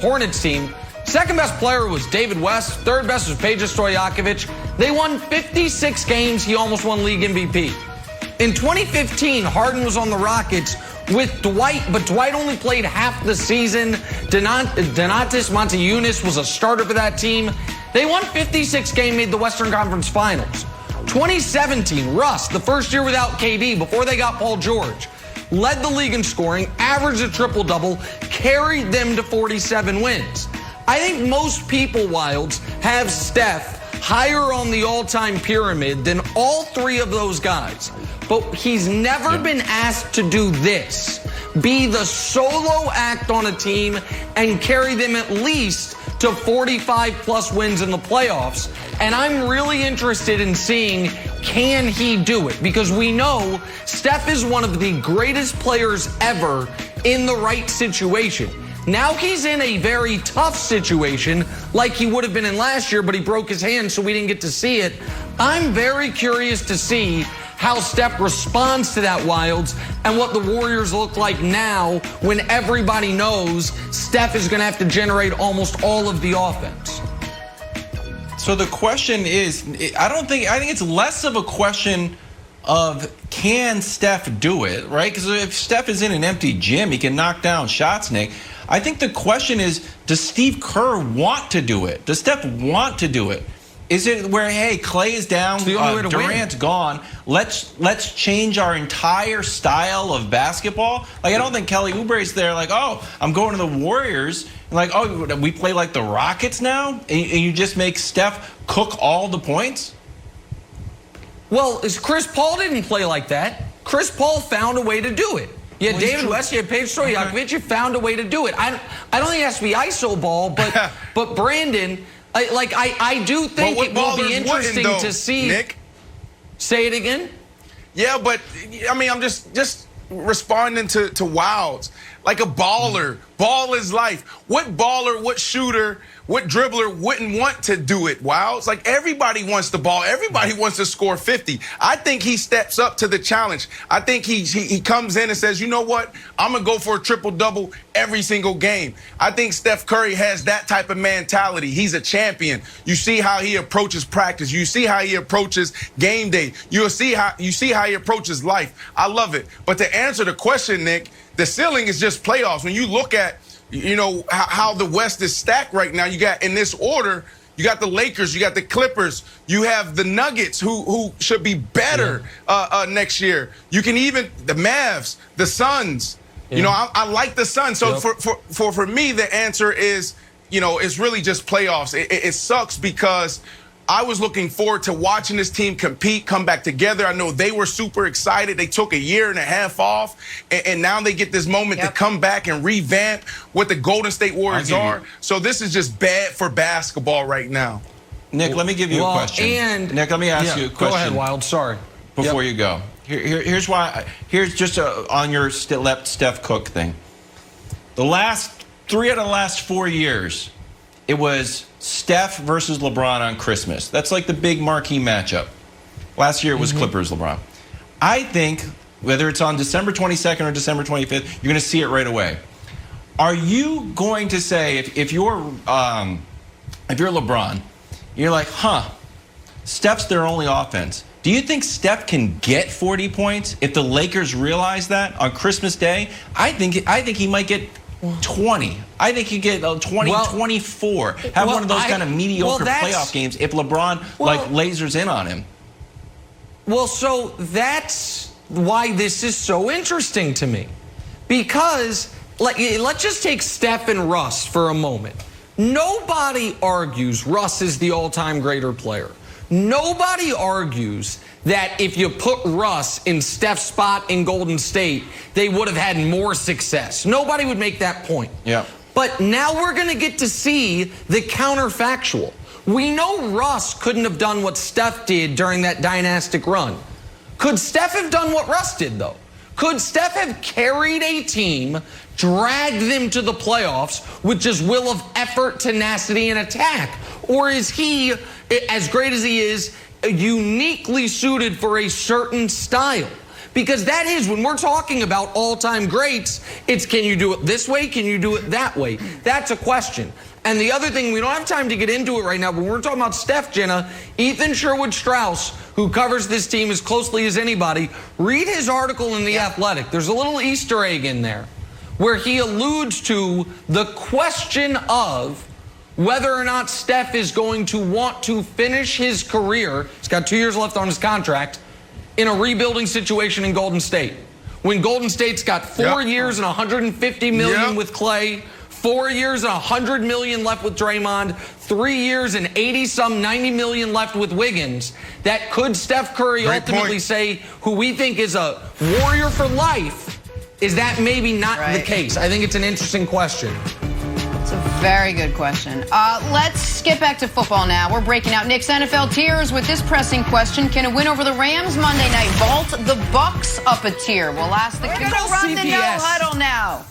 Hornets team. Second best player was David West. Third best was Peja Stojakovic. They won 56 games. He almost won league MVP. In 2015, Harden was on the Rockets with Dwight, but Dwight only played half the season. Donatas Motiejunas was a starter for that team. They won 56 games, made the Western Conference Finals. 2017, Russ, the first year without KD, before they got Paul George, led the league in scoring, averaged a triple-double, carried them to 47 wins. I think most people, Wilds, have Steph higher on the all-time pyramid than all three of those guys. But he's never been asked to do this, be the solo act on a team and carry them at least to 45-plus wins in the playoffs. And I'm really interested in seeing, can he do it? Because we know Steph is one of the greatest players ever in the right situation. Now he's in a very tough situation like he would have been in last year, but he broke his hand, so we didn't get to see it. I'm very curious to see how Steph responds to that, Wilds, and what the Warriors look like now when everybody knows Steph is going to have to generate almost all of the offense. So the question is, I think it's less of a question of can Steph do it, right? Because if Steph is in an empty gym, he can knock down shots, Nick. I think the question is, does Steve Kerr want to do it? Does Steph want to do it? Is it where, hey, Klay is down, Durant's gone, let's change our entire style of basketball? Like, I don't think Kelly Oubre's there like, oh, I'm going to the Warriors. Like, oh, we play like the Rockets now? And you just make Steph cook all the points? Well, Chris Paul didn't play like that. Chris Paul found a way to do it. You had David West, you had Peja Stojakovic, you found a way to do it. I don't think it has to be ISO ball, but Brandon, I do think it will be interesting to see. Nick? Say it again? Yeah, but, I mean, I'm just responding to Wilds. Like a baller. Ball is life. What baller, what shooter, what dribbler wouldn't want to do it, Wilds? Like, everybody wants the ball. Everybody wants to score 50. I think he steps up to the challenge. I think he comes in and says, you know what? I'm going to go for a triple-double every single game. I think Steph Curry has that type of mentality. He's a champion. You see how he approaches practice. You see how he approaches game day. You see how he approaches life. I love it. But to answer the question, Nick, the ceiling is just playoffs. When you look at, you know, how the West is stacked right now, you got, in this order, you got the Lakers, you got the Clippers, you have the Nuggets, who should be better next year. You can even, the Mavs, the Suns. Yeah. You know, I like the Suns. So for me, the answer is, you know, it's really just playoffs. It sucks because I was looking forward to watching this team compete, come back together. I know they were super excited. They took a year and a half off, and now they get this moment to come back and revamp what the Golden State Warriors are. So this is just bad for basketball right now. Nick, let me give you a question. Nick, let me ask you a question. Go ahead, Wild. Sorry. Before you go. Here's why. Here's just on your Steph Cook thing. The last 3 out of the last 4 years, it was Steph versus LeBron on Christmas. That's like the big marquee matchup. Last year it was Clippers LeBron. I think whether it's on December 22nd or December 25th, you're going to see it right away. Are you going to say, if you're LeBron, you're like, Steph's their only offense. Do you think Steph can get 40 points if the Lakers realize that on Christmas Day? I think he might get 20. I think you get 20, 24. Have one of those kind of mediocre playoff games if LeBron lasers in on him. Well, so that's why this is so interesting to me. Because, let's just take Steph and Russ for a moment. Nobody argues Russ is the all-time greater player. Nobody argues that if you put Russ in Steph's spot in Golden State, they would have had more success. Nobody would make that point. Yeah. But now we're going to get to see the counterfactual. We know Russ couldn't have done what Steph did during that dynastic run. Could Steph have done what Russ did, though? Could Steph have carried a team, dragged them to the playoffs with just will of effort, tenacity, and attack? Or is he, as great as he is, uniquely suited for a certain style? Because that is, when we're talking about all-time greats, it's can you do it this way, can you do it that way? That's a question. And the other thing, we don't have time to get into it right now, but we're talking about Steph, Jenna. Ethan Sherwood-Strauss, who covers this team as closely as anybody, read his article in The Athletic. There's a little Easter egg in there where he alludes to the question of whether or not Steph is going to want to finish his career, he's got 2 years left on his contract, in a rebuilding situation in Golden State. When Golden State's got 4 years and $150 million with Klay, 4 years and $100 million left with Draymond, 3 years and 90 million left with Wiggins, that could Steph Curry ultimately say, who we think is a warrior for life, is that maybe not the case? I think it's an interesting question. It's a very good question. Let's get back to football now. We're breaking out Nick's NFL tiers with this pressing question. Can a win over the Rams Monday night vault the Bucs up a tier? We'll ask the We're going to run the No Huddle now.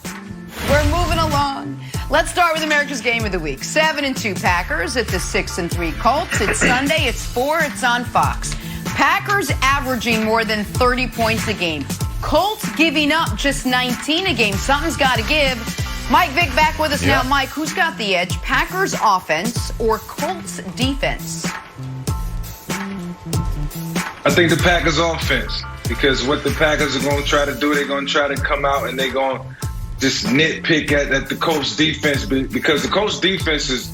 We're moving along. Let's start with America's Game of the Week. 7-2 Packers at the 6-3 Colts. It's Sunday. It's 4. It's on Fox. Packers averaging more than 30 points a game. Colts giving up just 19 a game. Something's got to give. Mike Vick back with us now. Mike, who's got the edge? Packers offense or Colts defense? I think the Packers offense, because what the Packers are going to try to do, they're going to try to come out and they're going to just nitpick at the Colts defense, because the Colts defense is,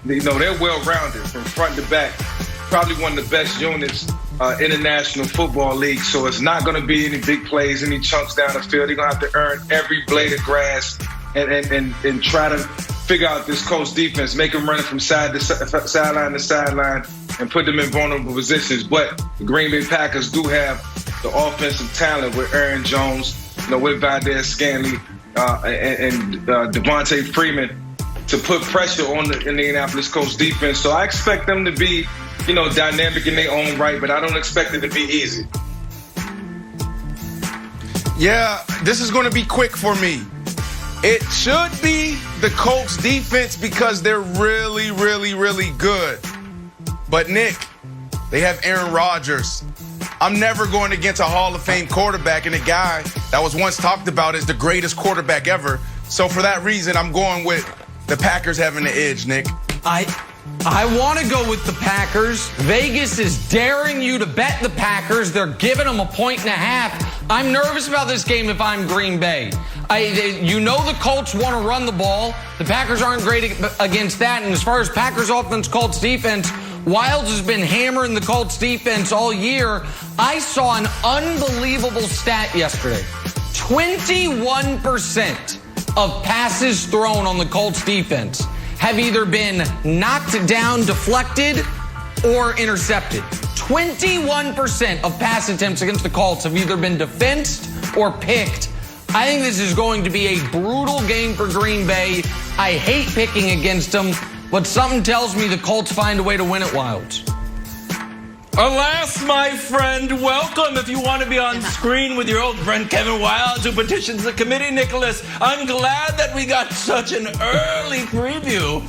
they're well-rounded from front to back. Probably one of the best units in the National Football League. So it's not going to be any big plays, any chunks down the field. They're going to have to earn every blade of grass and try to figure out this Colts defense, make them run from sideline to sideline, and put them in vulnerable positions. But the Green Bay Packers do have the offensive talent with Aaron Jones, with Valdez Scantling, and Devontae Freeman to put pressure on the Indianapolis Colts defense. So I expect them to be, dynamic in their own right, but I don't expect it to be easy. Yeah, this is going to be quick for me. It should be the Colts defense because they're really, really, really good. But Nick, they have Aaron Rodgers. I'm never going against a Hall of Fame quarterback and a guy that was once talked about as the greatest quarterback ever. So for that reason, I'm going with the Packers having the edge, Nick. I want to go with the Packers. Vegas is daring you to bet the Packers. They're giving them 1.5. I'm nervous about this game if I'm Green Bay. The Colts want to run the ball. The Packers aren't great against that. And as far as Packers offense, Colts defense, Wilds has been hammering the Colts defense all year. I saw an unbelievable stat yesterday. 21% of passes thrown on the Colts defense have either been knocked down, deflected, or intercepted. 21% of pass attempts against the Colts have either been defensed or picked. I think this is going to be a brutal game for Green Bay. I hate picking against them, but something tells me the Colts find a way to win at Wilds. Alas, my friend, welcome. If you want to be on screen with your old friend Kevin Wilds, who petitions the committee, Nicholas, I'm glad that we got such an early preview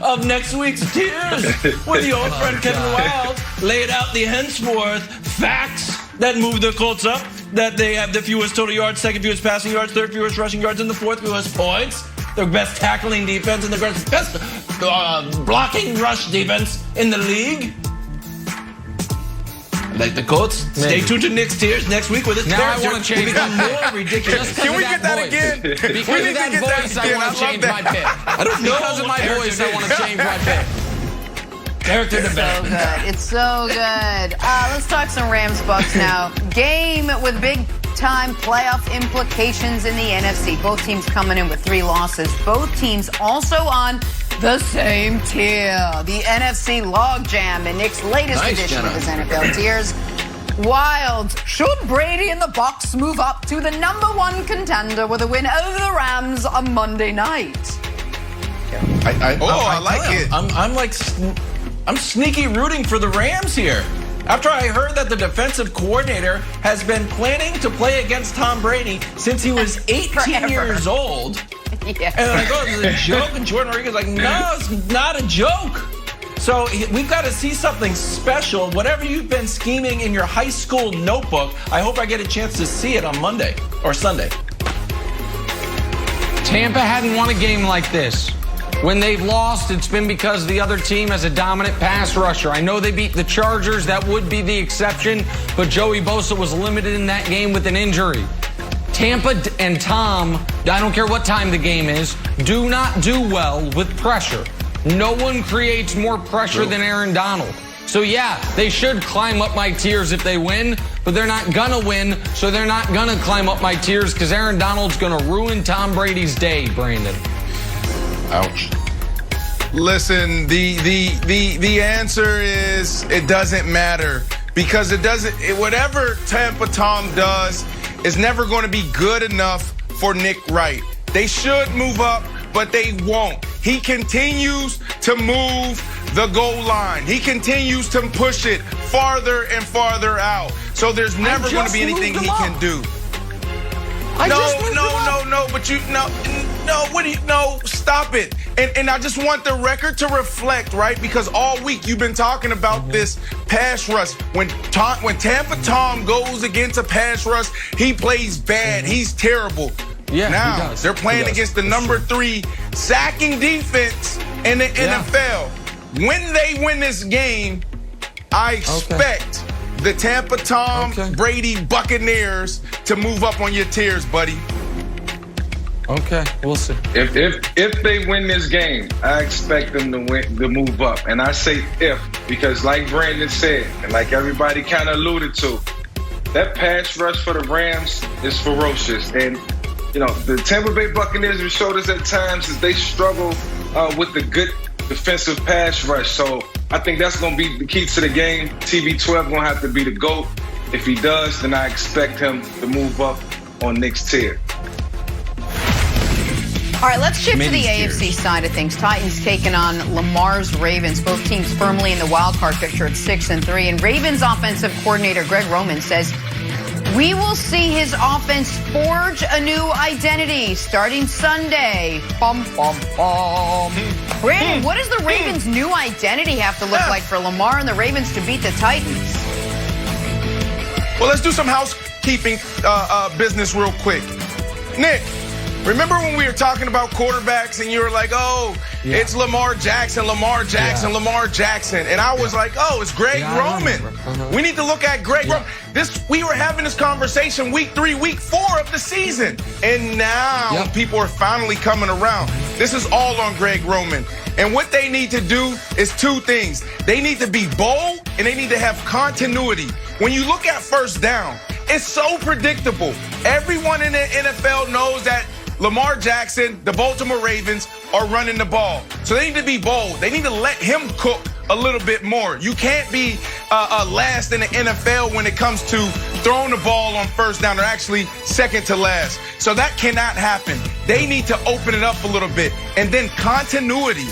of next week's tiers with the old friend Kevin Wilds. Laid out the henceforth facts that move the Colts up, that they have the fewest total yards, second fewest passing yards, third fewest rushing yards, and the fourth fewest points. Their best tackling defense and the best blocking rush defense in the league. Like the Colts. Stay tuned to Nick's tiers next week with his now I want to change more ridiculous. Can we get that again? Because of that voice, I want to change my pick. I don't know. Because of my voice, I want to change my pick. Character development. So good. It's so good. Let's talk some Rams Bucks now. Game with big-time playoff implications in the NFC. Both teams coming in with 3 losses. Both teams also on the same tier. The NFC logjam in Nick's latest edition of his NFL tiers. Wild. Should Brady and the Bucs move up to the #1 contender with a win over the Rams on Monday night? I like it. I'm sneaky rooting for the Rams here. After I heard that the defensive coordinator has been planning to play against Tom Brady since he was 18 years old. Yeah. And I go, it's a joke, and Jordan Rodriguez is like, no, it's not a joke. So we've got to see something special. Whatever you've been scheming in your high school notebook, I hope I get a chance to see it on Monday or Sunday. Tampa hadn't won a game like this. When they've lost, it's been because the other team has a dominant pass rusher. I know they beat the Chargers. That would be the exception. But Joey Bosa was limited in that game with an injury. Tampa and Tom, I don't care what time the game is, do not do well with pressure. No one creates more pressure than Aaron Donald. So, yeah, they should climb up my tiers if they win, but they're not going to win, so they're not going to climb up my tiers because Aaron Donald's going to ruin Tom Brady's day, Brandon. Ouch. Listen, the answer is it doesn't matter because whatever Tampa Tom does is never going to be good enough for Nick Wright. They should move up, but they won't. He continues to move the goal line. He continues to push it farther and farther out. So there's never going to be anything he can do. No, stop it. And I just want the record to reflect, right? Because all week you've been talking about this pass rush. When Tampa Tom goes against a pass rush, he plays bad. He's terrible. Yeah, now they're playing against the number 3 sacking defense in the NFL. When they win this game, I expect the Tampa Tom Brady Buccaneers to move up on your tiers, buddy. Okay, we'll see. If they win this game, I expect them to move up. And I say if, because like Brandon said, and like everybody kind of alluded to, that pass rush for the Rams is ferocious. And, you know, the Tampa Bay Buccaneers have showed us at times that they struggle with the good defensive pass rush. So I think that's going to be the key to the game. TB12 going to have to be the GOAT. If he does, then I expect him to move up on next tier. All right, let's shift to the AFC side of things. Titans taking on Lamar's Ravens. Both teams firmly in the wild card picture at 6-3. And Ravens offensive coordinator Greg Roman says we will see his offense forge a new identity starting Sunday. Bum, bum, bum. Brandon, what does the Ravens' new identity have to look like for Lamar and the Ravens to beat the Titans? Well, let's do some housekeeping business real quick. Nick, remember when we were talking about quarterbacks and you were like, it's Lamar Jackson. And I was like, it's Greg Roman. We need to look at Greg Roman. We were having this conversation week 3, week 4 of the season. And now people are finally coming around. This is all on Greg Roman. And what they need to do is 2 things. They need to be bold and they need to have continuity. When you look at first down, it's so predictable. Everyone in the NFL knows that Lamar Jackson, the Baltimore Ravens, are running the ball. So they need to be bold. They need to let him cook a little bit more. You can't be last in the NFL when it comes to throwing the ball on first down. They're actually second to last. So that cannot happen. They need to open it up a little bit. And then continuity.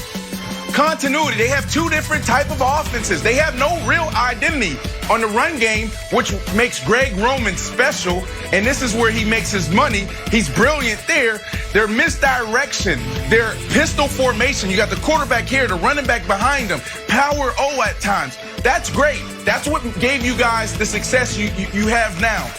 They have 2 different type of offenses. They have no real identity on the run game, which makes Greg Roman special. And this is where he makes his money. He's brilliant there. Their misdirection, their pistol formation. You got the quarterback here, the running back behind him. Power O at times. That's great. That's what gave you guys the success you have now.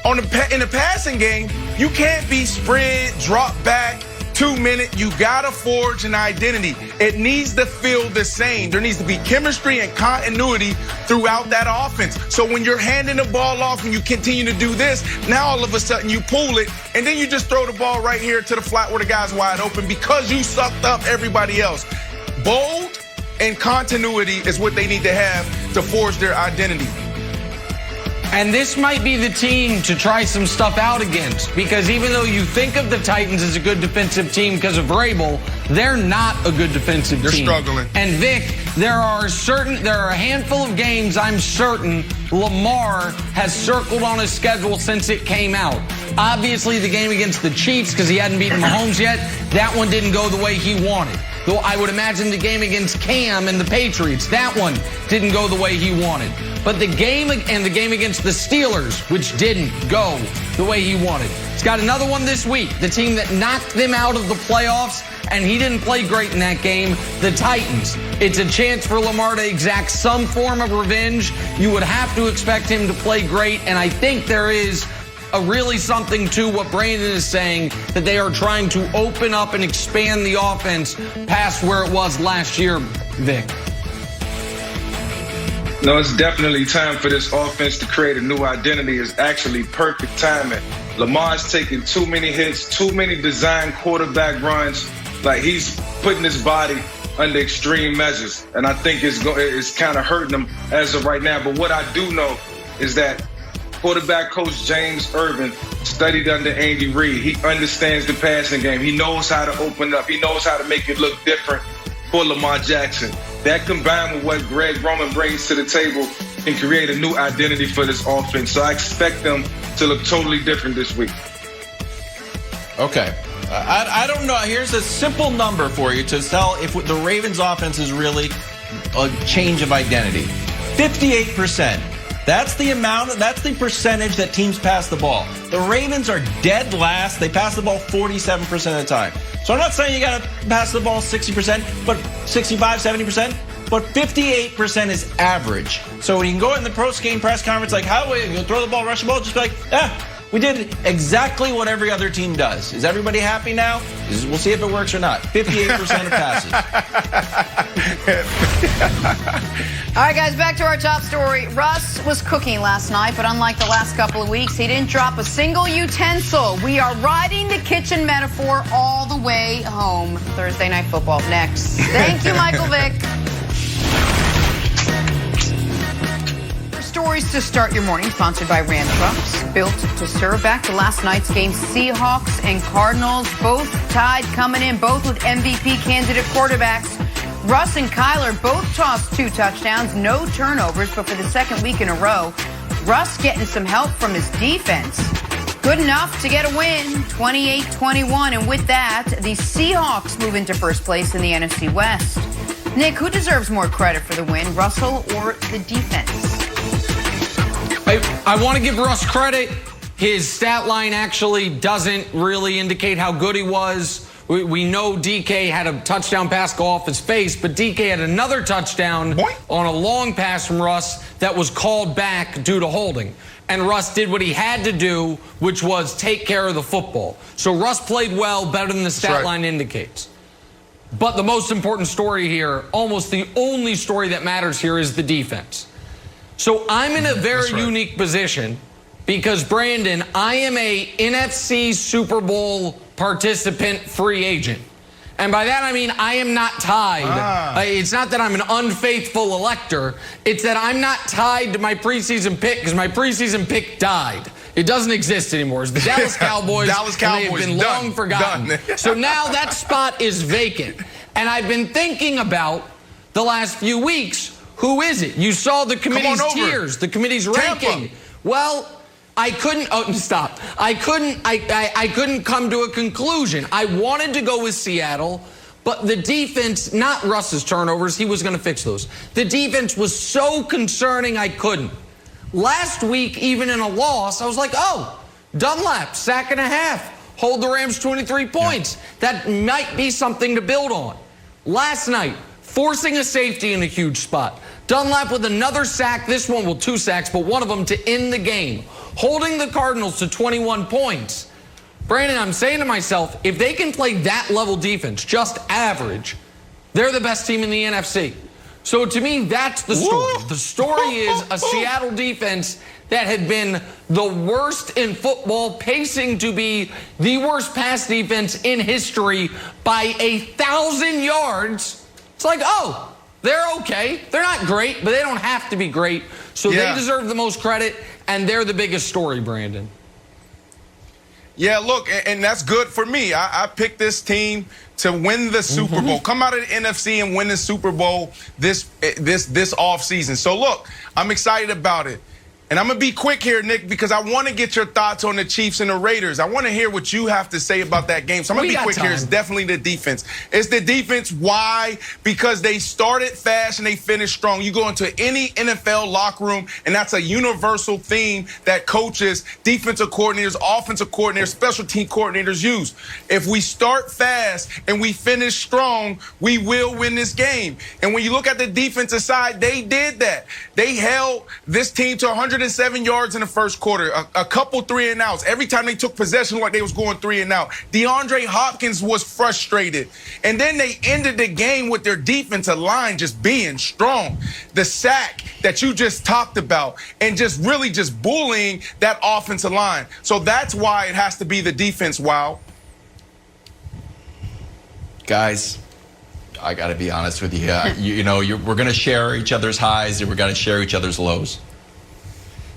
In the passing game, you can't be spread, drop back, 2-minute, you gotta forge an identity. It needs to feel the same. There needs to be chemistry and continuity throughout that offense. So when you're handing the ball off and you continue to do this, now all of a sudden you pull it and then you just throw the ball right here to the flat where the guy's wide open because you sucked up everybody else. Bold and continuity is what they need to have to forge their identity. And this might be the team to try some stuff out against, because even though you think of the Titans as a good defensive team because of Vrabel, they're not a good defensive team. They're struggling. And Vic, there are a handful of games I'm certain Lamar has circled on his schedule since it came out. Obviously, the game against the Chiefs, because he hadn't beaten Mahomes yet, that one didn't go the way he wanted. Though I would imagine the game against Cam and the Patriots, that one didn't go the way he wanted. but the game against the Steelers, which didn't go the way he wanted. He's got another one this week, the team that knocked them out of the playoffs, and he didn't play great in that game, the Titans. It's a chance for Lamar to exact some form of revenge. You would have to expect him to play great, and I think there is really something to what Brandon is saying, that they are trying to open up and expand the offense past where it was last year, Vic. No, it's definitely time for this offense to create a new identity. It's actually perfect timing. Lamar's taking too many hits, too many design quarterback runs. Like, he's putting his body under extreme measures, and I think it's kind of hurting him as of right now. But what I do know is that quarterback coach James Irvin studied under Andy Reid. He understands the passing game. He knows how to open up. He knows how to make it look different for Lamar Jackson. That combined with what Greg Roman brings to the table can create a new identity for this offense. So I expect them to look totally different this week. Okay. I don't know. Here's a simple number for you to tell if the Ravens offense is really a change of identity. 58%. That's the amount, that's the percentage that teams pass the ball. The Ravens are dead last. They pass the ball 47% of the time. So I'm not saying you got to pass the ball 60%, but 65, 70%, but 58% is average. So when you can go in the post-game press conference, like, how will you throw the ball, rush the ball, just be like, we did exactly what every other team does. Is everybody happy now? We'll see if it works or not. 58% of passes. All right, guys, back to our top story. Russ was cooking last night, but unlike the last couple of weeks, he didn't drop a single utensil. We are riding the kitchen metaphor all the way home. Thursday Night Football next. Thank you, Michael Vick. Stories to start your morning, sponsored by Ram Trucks, built to serve. Back to last night's game, Seahawks and Cardinals, both tied, coming in, both with MVP candidate quarterbacks. Russ and Kyler both tossed 2 touchdowns, no turnovers, but for the second week in a row, Russ getting some help from his defense. Good enough to get a win, 28-21, and with that, the Seahawks move into first place in the NFC West. Nick, who deserves more credit for the win, Russell or the defense? I want to give Russ credit. His stat line actually doesn't really indicate how good he was. We know DK had a touchdown pass go off his face, but DK had another touchdown on a long pass from Russ that was called back due to holding. And Russ did what he had to do, which was take care of the football. So Russ played well, better than the stat line indicates. But the most important story here, almost the only story that matters here, is the defense. So I'm in a very unique position because, Brandon, I am a NFC Super Bowl participant free agent. And by that I mean I am not tied. It's not that I'm an unfaithful elector. It's that I'm not tied to my preseason pick because my preseason pick died. It doesn't exist anymore. It's the Dallas Cowboys. They've been long forgotten. So now that spot is vacant. And I've been thinking about the last few weeks, who is it? You saw the committee's tiers, the committee's ranking. Well, I couldn't, I couldn't come to a conclusion. I wanted to go with Seattle, but the defense, not Russ's turnovers, he was going to fix those. The defense was so concerning I couldn't. Last week, even in a loss, I was like, oh, Dunlap, sack and a half, hold the Rams 23 points. That might be something to build on. Last night, forcing a safety in a huge spot. Dunlap with another sack, this one, well, 2 sacks, but one of them to end the game. Holding the Cardinals to 21 points. Brandon, I'm saying to myself, if they can play that level defense, just average, they're the best team in the NFC. So to me, that's the story. The story is a Seattle defense that had been the worst in football, pacing to be the worst pass defense in history by 1,000 yards. It's like, oh, they're okay. They're not great, but they don't have to be great. So they deserve the most credit, and they're the biggest story, Brandon. Yeah, look, and that's good for me. I picked this team to win the Super Bowl, come out of the NFC and win the Super Bowl this offseason. So, look, I'm excited about it. And I'm going to be quick here, Nick, because I want to get your thoughts on the Chiefs and the Raiders. I want to hear what you have to say about that game. So I'm going to be quick here. It's definitely the defense. It's the defense. Why? Because they started fast and they finished strong. You go into any NFL locker room, and that's a universal theme that coaches, defensive coordinators, offensive coordinators, special team coordinators use. If we start fast and we finish strong, we will win this game. And when you look at the defensive side, they did that. They held this team to 107 yards in the first quarter, a couple 3-and-outs. Every time they took possession, like they was going 3-and-out. DeAndre Hopkins was frustrated. And then they ended the game with their defensive line just being strong. The sack that you just talked about and just really just bullying that offensive line. So that's why it has to be the defense, Wow. Guys, I got to be honest with you. We're going to share each other's highs and we're going to share each other's lows.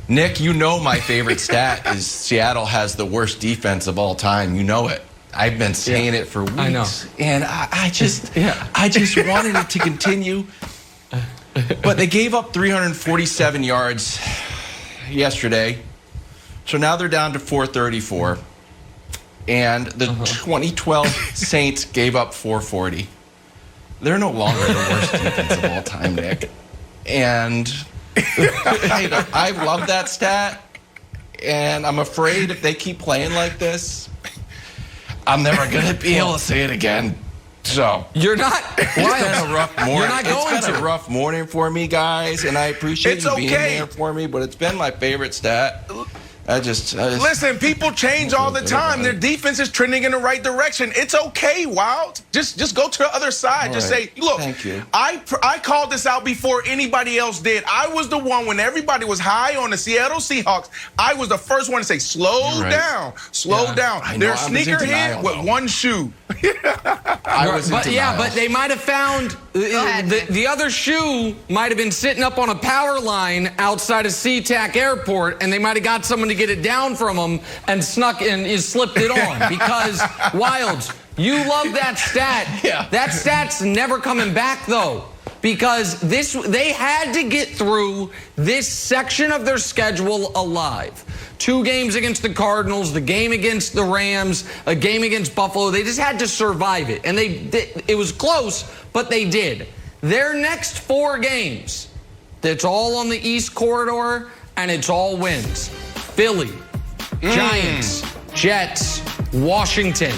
Nick, my favorite stat is Seattle has the worst defense of all time. You know it. I've been saying it for weeks. I know. And I just wanted it to continue. But they gave up 347 yards yesterday. So now they're down to 434. And the 2012 Saints gave up 440. They're no longer the worst defense of all time, Nick. And I love that stat. And I'm afraid if they keep playing like this, I'm never going to be able to say it again. So you're not. It's been a rough morning. You're not going it's been a rough morning for me, guys, and I appreciate you being there for me. But it's been my favorite stat. I just listen. People change all the time. Their defense is trending in the right direction. It's okay, Wild. Just go to the other side. All just right. say, look. Thank you. I called this out before anybody else did. I was the one when everybody was high on the Seattle Seahawks. I was the first one to say, slow down. They're sneakerhead with one shoe. But they might have found the other shoe might have been sitting up on a power line outside of SeaTac Airport, and they might have got someone to get it down from them and slipped it on. Because Wilds, you love that stat. Yeah. That stat's never coming back though. Because they had to get through this section of their schedule alive. 2 games against the Cardinals, the game against the Rams, a game against Buffalo. They just had to survive it. And it was close, but they did. Their next 4 games, it's all on the East Corridor, and it's all wins. Philly, Giants, Jets, Washington.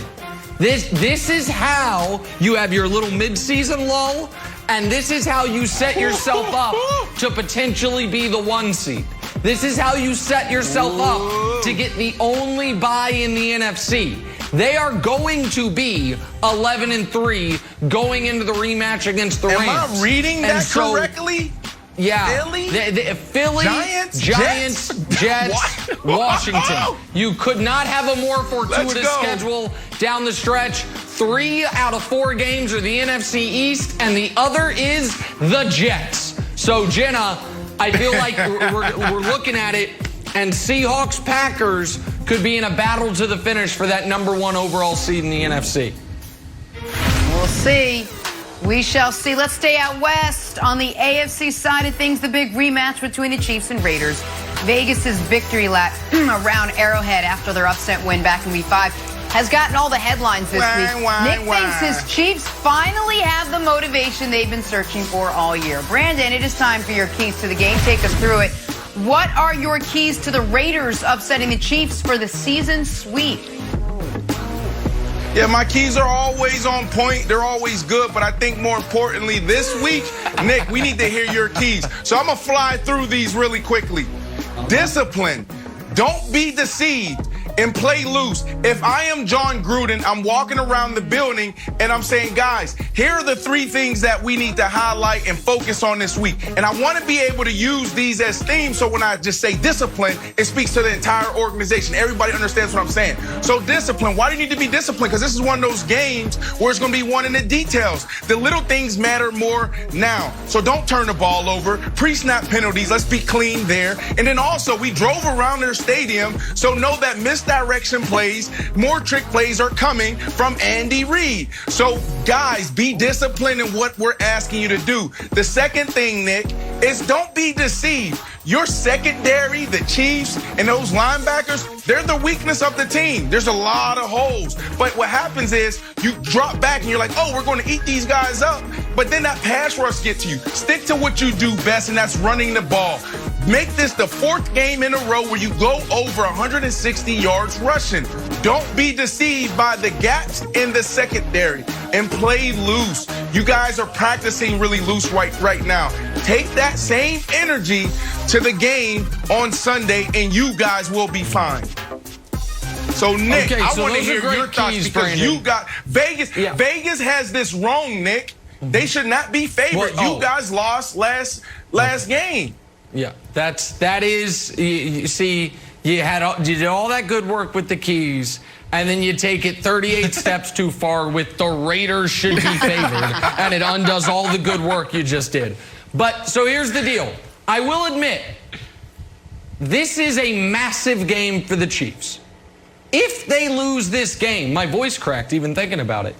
This is how you have your little midseason lull, and this is how you set yourself up to potentially be the 1 seed. This is how you set yourself up to get the only bye in the NFC. They are going to be 11-3 going into the rematch against the Rams. Am I reading that correctly? Yeah. Philly? Philly, Giants, Jets, Washington. You could not have a more fortuitous schedule down the stretch. 3 out of 4 games are the NFC East, and the other is the Jets. So, Jenna, I feel like we're looking at it, and Seahawks-Packers could be in a battle to the finish for that number 1 overall seed in the NFC. We'll see. We shall see. Let's stay out west. On the AFC side of things, the big rematch between the Chiefs and Raiders. Vegas's victory lap around Arrowhead after their upset win back in Week 5 has gotten all the headlines this week. Nick thinks his Chiefs finally have the motivation they've been searching for all year. Brandon, it is time for your keys to the game. Take us through it. What are your keys to the Raiders upsetting the Chiefs for the season sweep? Yeah, my keys are always on point. They're always good. But I think more importantly, this week, Nick, we need to hear your keys. So I'm going to fly through these really quickly. Discipline. Don't be deceived and play loose. If I am John Gruden, I'm walking around the building and I'm saying, guys, here are the 3 things that we need to highlight and focus on this week. And I want to be able to use these as themes, so when I just say discipline, it speaks to the entire organization. Everybody understands what I'm saying. So discipline. Why do you need to be disciplined? Because this is one of those games where it's going to be won in the details. The little things matter more now. So don't turn the ball over. Pre-snap penalties. Let's be clean there. And then also, we drove around their stadium, so know that misdirection plays, more trick plays are coming from Andy Reid. So, guys, be disciplined in what we're asking you to do. The second thing, Nick, is don't be deceived. Your secondary, the Chiefs, and those linebackers, they're the weakness of the team. There's a lot of holes. But what happens is you drop back and you're like, oh, we're going to eat these guys up. But then that pass rush gets to you. Stick to what you do best, and that's running the ball. Make this the 4th game in a row where you go over 160 yards rushing. Don't be deceived by the gaps in the secondary and play loose. You guys are practicing really loose right now. Take that same energy to the game on Sunday, and you guys will be fine. So, Nick, okay, I want to hear your thoughts because Brandon. you got Vegas. Yeah. Vegas has this wrong, Nick. They should not be favored. You guys lost last game. Yeah, that is. You see, you did all that good work with the keys, and then you take it 38 steps too far with the Raiders should be favored, and it undoes all the good work you just did. But so here's the deal. I will admit, this is a massive game for the Chiefs. If they lose this game, my voice cracked even thinking about it,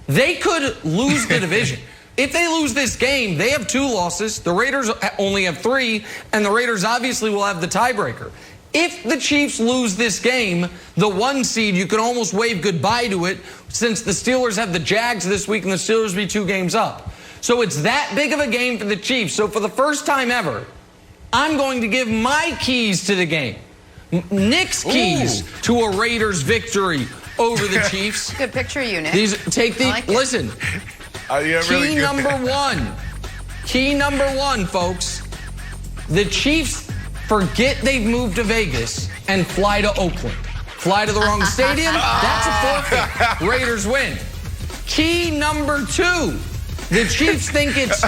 they could lose the division. If they lose this game, they have 2 losses. The Raiders only have 3, and the Raiders obviously will have the tiebreaker. If the Chiefs lose this game, the 1 seed, you can almost wave goodbye to it since the Steelers have the Jags this week and the Steelers will be 2 games up. So it's that big of a game for the Chiefs. So for the first time ever, I'm going to give my keys to the game. Nick's keys to a Raiders victory over the Chiefs. Good picture of you, Nick. Listen. Key number one, folks. The Chiefs forget they've moved to Vegas and fly to Oakland. Fly to the wrong stadium, that's a forfeit. Raiders win. Key number 2. The Chiefs think it's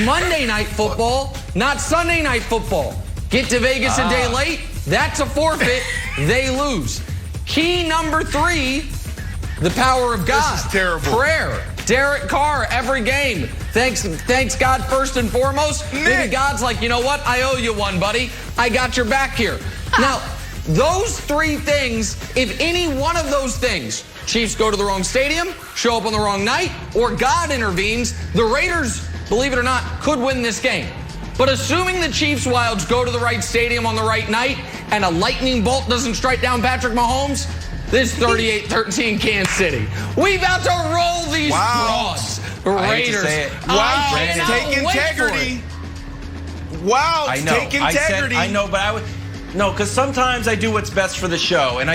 Monday Night Football, not Sunday Night Football. Get to Vegas a day late, that's a forfeit. They lose. Key number 3, the power of God. This is terrible. Prayer. Derek Carr, every game. Thanks God first and foremost. Maybe God's like, you know what? I owe you one, buddy. I got your back here. Now, those 3 things, if any one of those things, Chiefs go to the wrong stadium, show up on the wrong night, or God intervenes, the Raiders, believe it or not, could win this game. But assuming the Chiefs Wilds go to the right stadium on the right night and a lightning bolt doesn't strike down Patrick Mahomes, this 38-13 Kansas City. We about to roll these frauds. Raiders. Wow, take integrity. Wow, take integrity. I know, but I would. No, because sometimes I do what's best for the show, and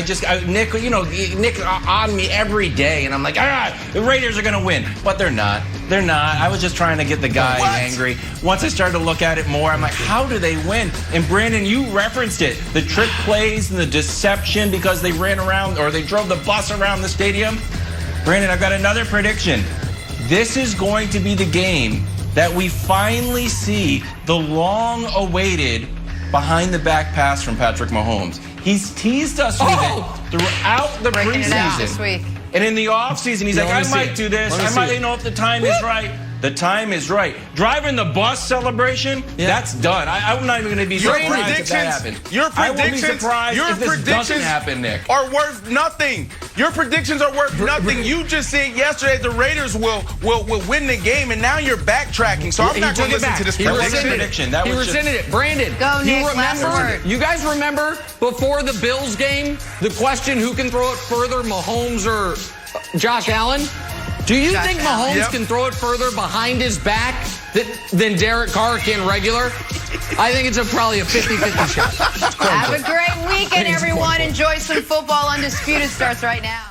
Nick on me every day, and I'm like, the Raiders are going to win, but they're not. They're not. I was just trying to get the guy angry. Once I started to look at it more, I'm like, how do they win? And Brandon, you referenced it, the trick plays and the deception because they ran around or they drove the bus around the stadium. Brandon, I've got another prediction. This is going to be the game that we finally see the long-awaited behind-the-back pass from Patrick Mahomes. He's teased us with it throughout the preseason. This week. And in the offseason, he's like, I might do this. I might, if the time is right. The time is right. Driving the bus celebration, that's done. I'm not even going to be surprised if that happens. Your predictions, I will be surprised if this doesn't happen, Nick. Are worth nothing. Your predictions are worth nothing. You just said yesterday the Raiders will win the game, and now you're backtracking. So I'm not going to listen to this prediction. He rescinded it. Brandon, go, Nick, you guys remember before the Bills game, the question, who can throw it further, Mahomes or Josh Allen? Do you think Mahomes can throw it further behind his back than Derek Carr can regular? I think it's probably a 50-50 shot. Have a great weekend, everyone. Enjoy some football. Undisputed starts right now.